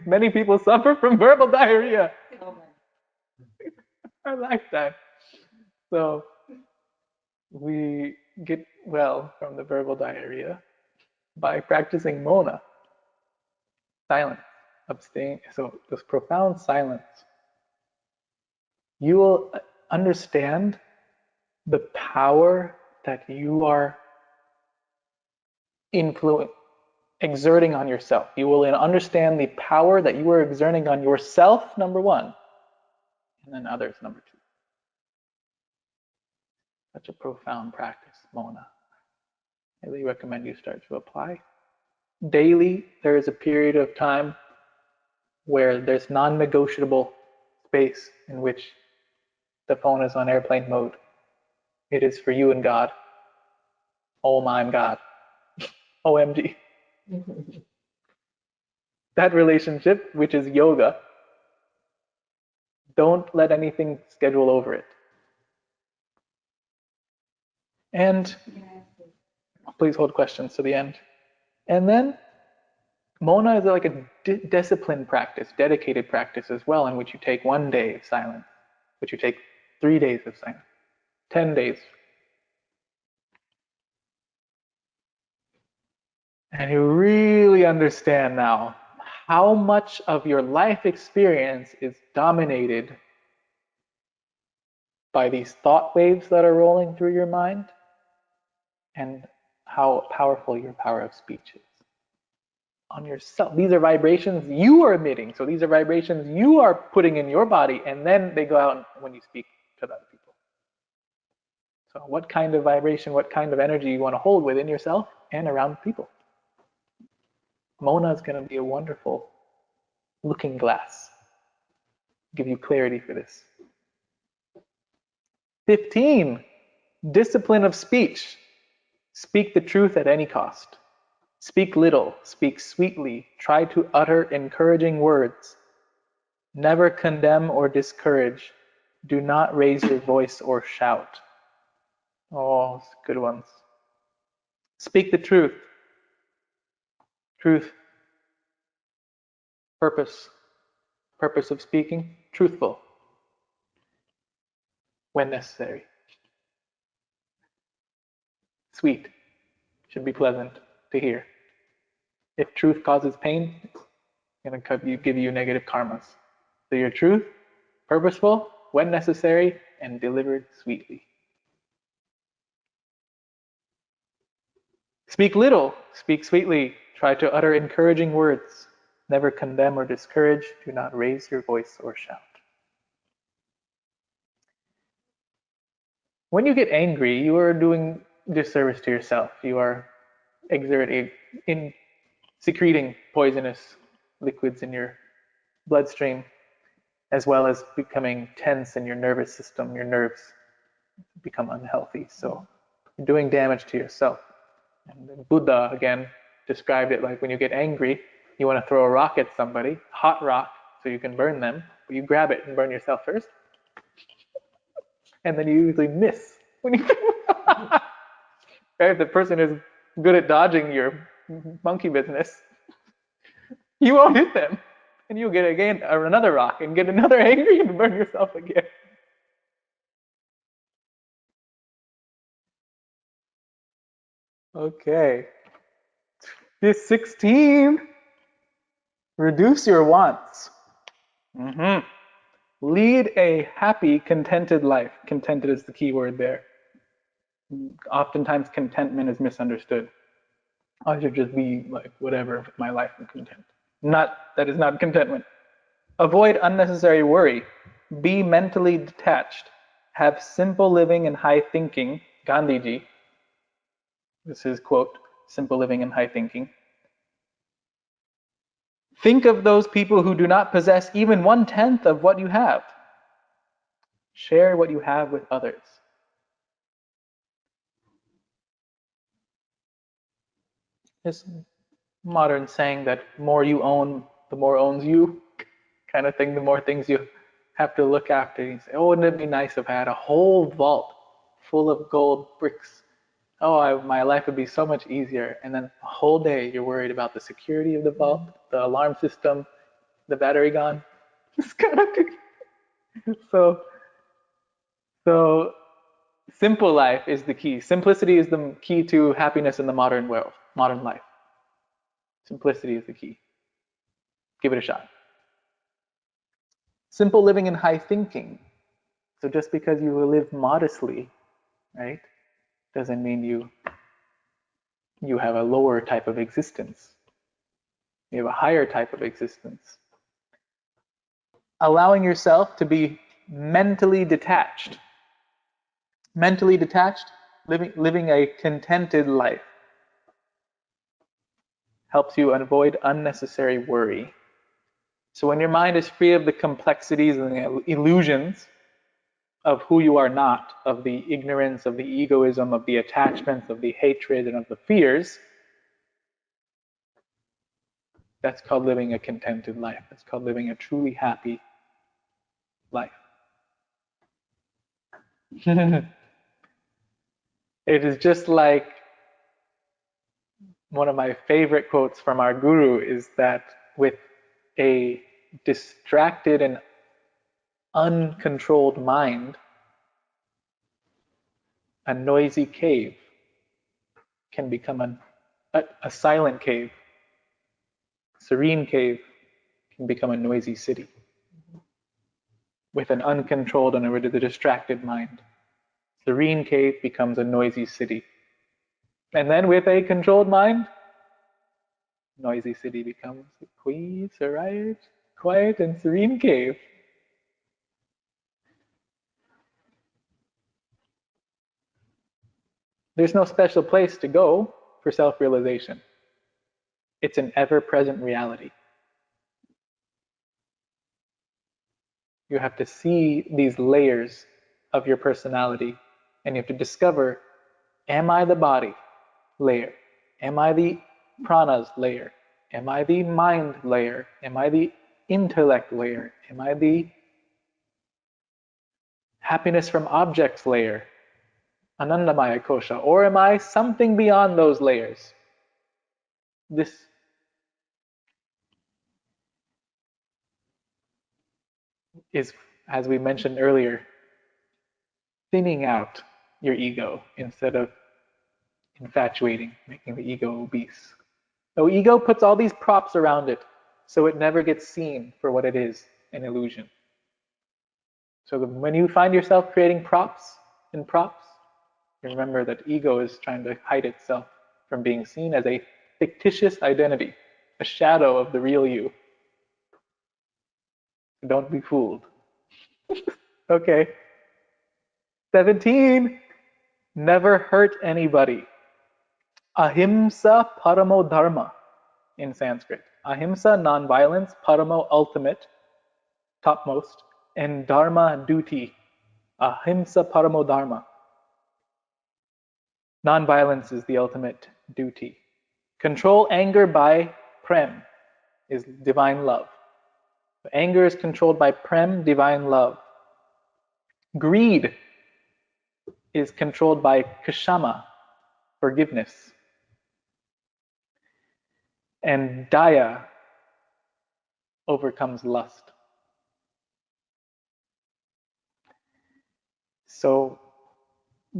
Many people suffer from verbal diarrhea. I like that. So we get well from the verbal diarrhea by practicing mona, silence, abstain. So this profound silence, you will understand the power that you are exerting on yourself. You will understand the power that you are exerting on yourself, number one, and then others, number two. Such a profound practice, mona. I really recommend you start to apply. Daily, there is a period of time where there's non-negotiable space in which the phone is on airplane mode. It is for you and God. Oh my God. OMG. That relationship, which is yoga, don't let anything schedule over it. And please hold questions to the end. And then mona is like a disciplined practice, dedicated practice as well, in which you take 1 day of silence, which you take 3 days of silence, 10 days. And you really understand now how much of your life experience is dominated by these thought waves that are rolling through your mind, and how powerful your power of speech is on yourself. These are vibrations you are emitting. So these are vibrations you are putting in your body, and then they go out when you speak to other people. So what kind of vibration, what kind of energy you want to hold within yourself and around people. Mona is going to be a wonderful looking glass. Give you clarity for this. 15, discipline of speech. Speak the truth at any cost. Speak little, speak sweetly, try to utter encouraging words. Never condemn or discourage. Do not raise your voice or shout. Oh, good ones. Speak the truth. Truth. Purpose. Purpose of speaking, truthful. When necessary. Sweet. Should be pleasant to hear. If truth causes pain, it's going to give you negative karmas. So your truth, purposeful, when necessary, and delivered sweetly. Speak little, speak sweetly, try to utter encouraging words. Never condemn or discourage, do not raise your voice or shout. When you get angry, you are doing disservice to yourself. You are secreting poisonous liquids in your bloodstream, as well as becoming tense in your nervous system. Your nerves become unhealthy. So you're doing damage to yourself. And Buddha, again, described it like when you get angry, you want to throw a rock at somebody, hot rock, so you can burn them, but you grab it and burn yourself first. And then you usually miss when you right? If the person is good at dodging your monkey business, you won't hit them. And you'll get again another rock and get another angry and burn yourself again. Okay. This 16, reduce your wants. Mm-hmm. Lead a happy, contented life. Contented is the key word there. Oftentimes, contentment is misunderstood. I should just be like whatever with my life and content. That is not contentment. Avoid unnecessary worry. Be mentally detached. Have simple living and high thinking. Gandhiji, this is quote, simple living and high thinking. Think of those people who do not possess even 1/10 of what you have. Share what you have with others. This modern saying that more you own, the more owns you kind of thing, the more things you have to look after. You say, oh, wouldn't it be nice if I had a whole vault full of gold bricks? Oh, my life would be so much easier. And then a whole day you're worried about the security of the vault, the alarm system, the battery gone. It's kind of so so simple life is the key. Simplicity is the key to happiness in the modern world, modern life. Simplicity is the key. Give it a shot. Simple living and high thinking. So just because you live modestly, right, doesn't mean you have a lower type of existence. You have a higher type of existence. Allowing yourself to be mentally detached. Mentally detached, living a contented life helps you avoid unnecessary worry. So when your mind is free of the complexities and the illusions of who you are not, of the ignorance, of the egoism, of the attachments, of the hatred, and of the fears, that's called living a contented life. That's called living a truly happy life. It is just like one of my favorite quotes from our guru is that with a distracted and uncontrolled mind, a noisy cave can become a silent cave. Serene cave can become a noisy city with an uncontrolled and a distracted mind. Serene cave becomes a noisy city. And then with a controlled mind, noisy city becomes a quiet and serene cave. There's no special place to go for self-realization. It's an ever-present reality. You have to see these layers of your personality, and you have to discover, am I the body layer? Am I the pranas layer? Am I the mind layer? Am I the intellect layer? Am I the happiness from objects layer? Anandamaya kosha? Or am I something beyond those layers? This is, as we mentioned earlier, thinning out your ego instead of infatuating, making the ego obese. The ego puts all these props around it so it never gets seen for what it is, an illusion. So when you find yourself creating props, you remember that ego is trying to hide itself from being seen as a fictitious identity, a shadow of the real you. Don't be fooled. Okay. 17. Never hurt anybody. Ahimsa paramo dharma in Sanskrit. Ahimsa, non-violence, paramo, ultimate, topmost, and dharma, duty. Ahimsa paramo dharma. Non-violence is the ultimate duty. Control anger by prem is divine love. Anger is controlled by prem, divine love. Greed is controlled by kshama, forgiveness. And daya overcomes lust. So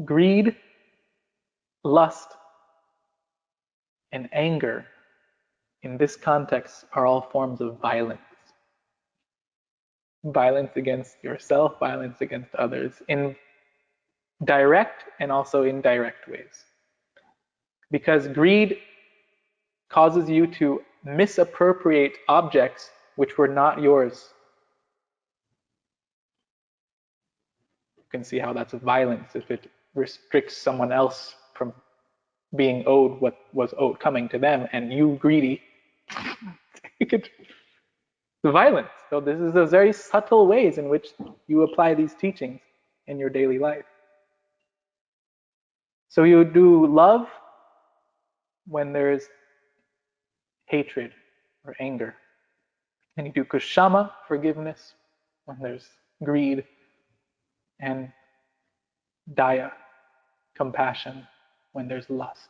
greed, lust, and anger in this context are all forms of violence. violence against yourself, violence against others, in direct and also indirect ways. Because greed causes you to misappropriate objects which were not yours. You can see how that's violence if it restricts someone else from being owed what was owed coming to them, and you greedy, it's violence. So this is those very subtle ways in which you apply these teachings in your daily life. So you do love when there's hatred or anger. And you do kushama, forgiveness, when there's greed, and daya, compassion, when there's lust.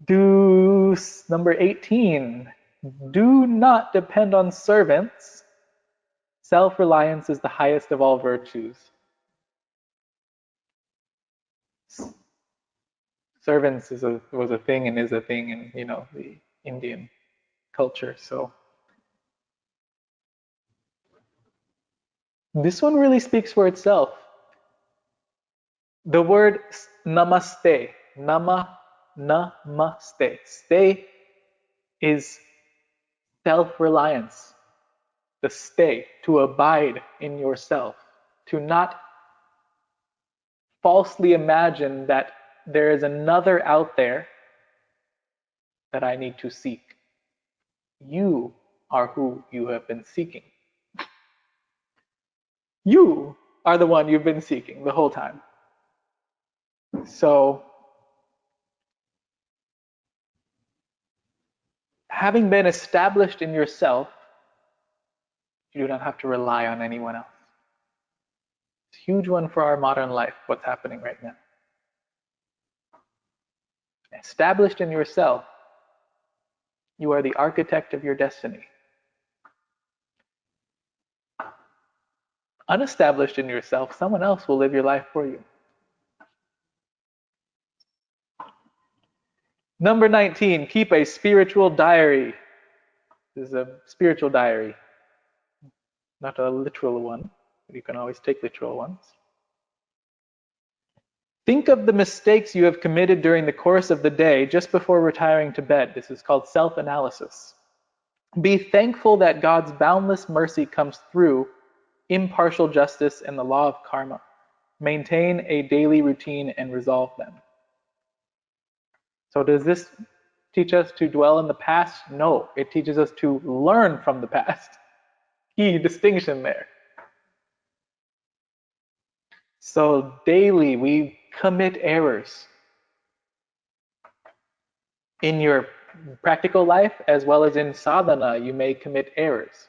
Do number 18. Do not depend on servants. Self-reliance is the highest of all virtues. Servants was a thing and is a thing in the Indian culture. So this one really speaks for itself. The word namaste, namaste, stay is self-reliance. The stay, to abide in yourself, to not falsely imagine that there is another out there that I need to seek. You are who you have been seeking. You are the one you've been seeking the whole time. So, having been established in yourself, you do not have to rely on anyone else. It's a huge one for our modern life, what's happening right now. Established in yourself, you are the architect of your destiny. Unestablished in yourself, someone else will live your life for you. Number 19, keep a spiritual diary. This is a spiritual diary, not a literal one. You can always take literal ones. Think of the mistakes you have committed during the course of the day just before retiring to bed. This is called self-analysis. Be thankful that God's boundless mercy comes through impartial justice and the law of karma. Maintain a daily routine and resolve them. So does this teach us to dwell in the past? No, it teaches us to learn from the past. Key distinction there. So daily we commit errors in your practical life as well as in sadhana. You may commit errors.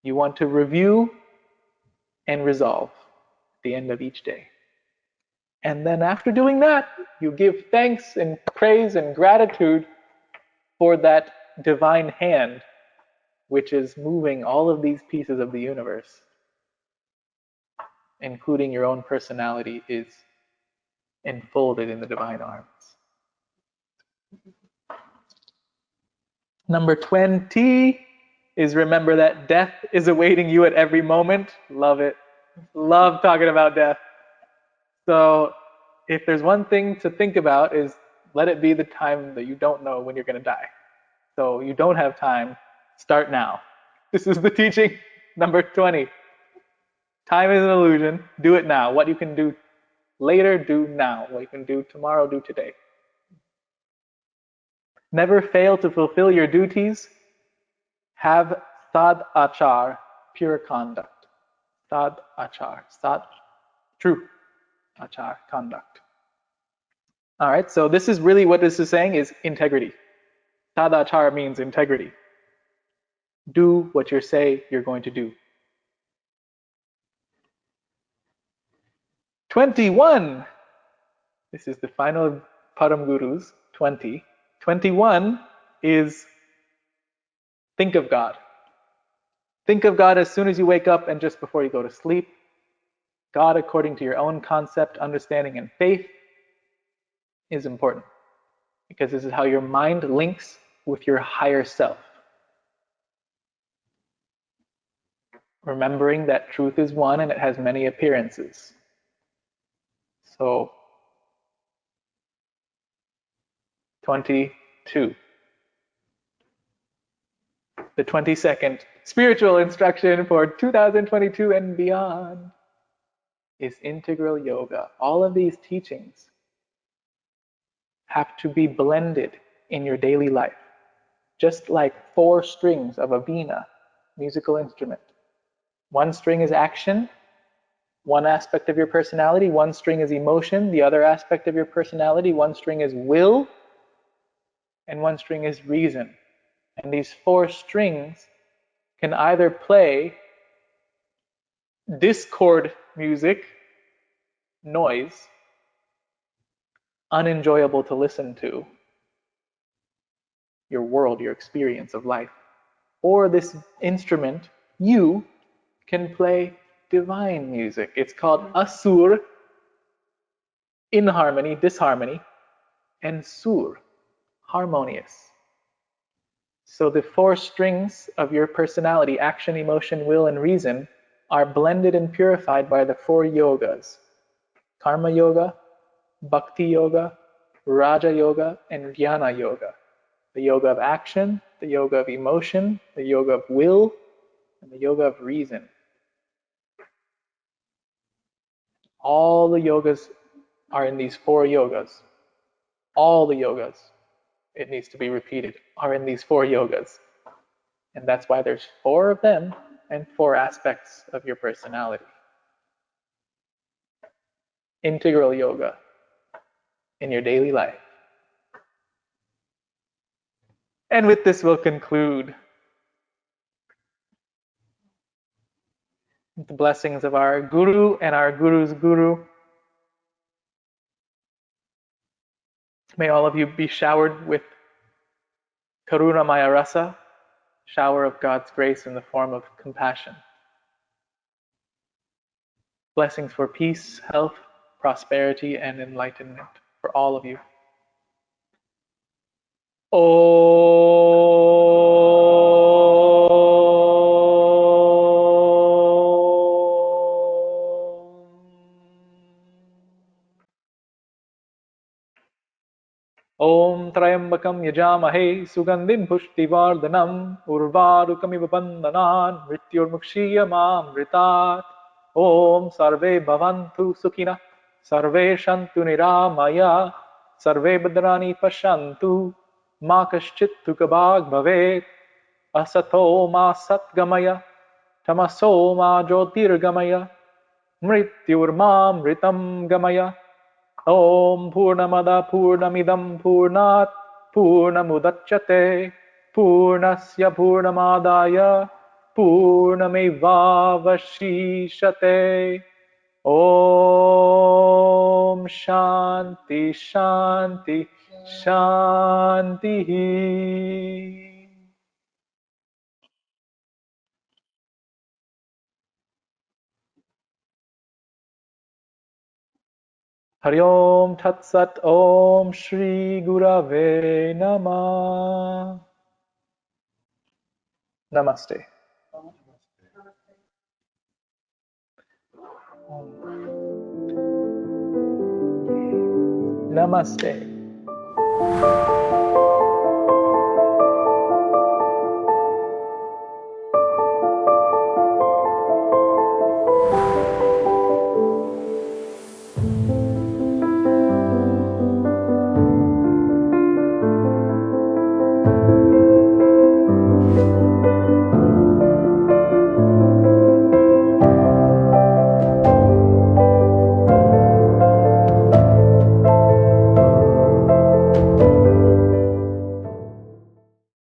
You want to review and resolve at the end of each day. And then after doing that, you give thanks and praise and gratitude for that divine hand which is moving all of these pieces of the universe, including your own personality, is enfolded in the divine arms. Number 20 is remember that death is awaiting you at every moment. Love it. Love talking about death. So if there's one thing to think about is let it be the time that you don't know when you're going to die. So you don't have time, start now. This is the teaching number 20. Time is an illusion. Do it now. What you can do later, do now. What you can do tomorrow, do today. Never fail to fulfill your duties. Have sad achar, pure conduct. Sad achar, sad, true achar, conduct. All right, so this is really what this is saying is integrity. Sad achar means integrity. Do what you say you're going to do. 21. This is the final Param Guru's 20. 21 is think of God. Think of God as soon as you wake up and just before you go to sleep. God according to your own concept, understanding, and faith is important because this is how your mind links with your higher self. remembering that truth is one and it has many appearances. So 22. The 22nd spiritual instruction for 2022 and beyond is integral yoga. All of these teachings have to be blended in your daily life, just like 4 strings of a veena, musical instrument. One string is action, one aspect of your personality, one string is emotion, the other aspect of your personality, one string is will, and one string is reason. And these 4 strings can either play discord music, noise, unenjoyable to listen to, your world, your experience of life, or this instrument, you can play divine music. It's called asur, inharmony, disharmony, and sur, harmonious. So the 4 strings of your personality, action, emotion, will, and reason, are blended and purified by the 4 yogas: karma yoga, bhakti yoga, raja yoga, and jnana yoga. The yoga of action, the yoga of emotion, the yoga of will, and the yoga of reason. All the yogas are in these 4 yogas. All the yogas, it needs to be repeated, are in these 4 yogas. And that's why there's 4 of them and 4 aspects of your personality. Integral yoga in your daily life. And with this, we'll conclude. With the blessings of our Guru and our Guru's Guru. May all of you be showered with Karuna Maya Rasa, shower of God's grace in the form of compassion. Blessings for peace, health, prosperity, and enlightenment for all of you. Om Trayambakam Yajamahe Sugandhim Pushtivardhanam Urvarukamiva Bandhanan Mrityurmukshiyamamritat. Om Sarve Bhavantu Sukhina Sarve Shantu Niramaya Sarve Bhadrani Pashantu Ma Kaschit Tukabhag Bhavet Asato Ma Satgamaya Tamaso Ma Jyotirgamaya Mrityurmamritam Gamaya. Om Purnamada Purnamidam Purnat Purnamudachyate Purnasya Purnamadaya Purnamevavashishate. Om Shanti Shanti Shanti. Hari Om Tat Sat Om Shri Gurave Namah. Namaste. Namaste.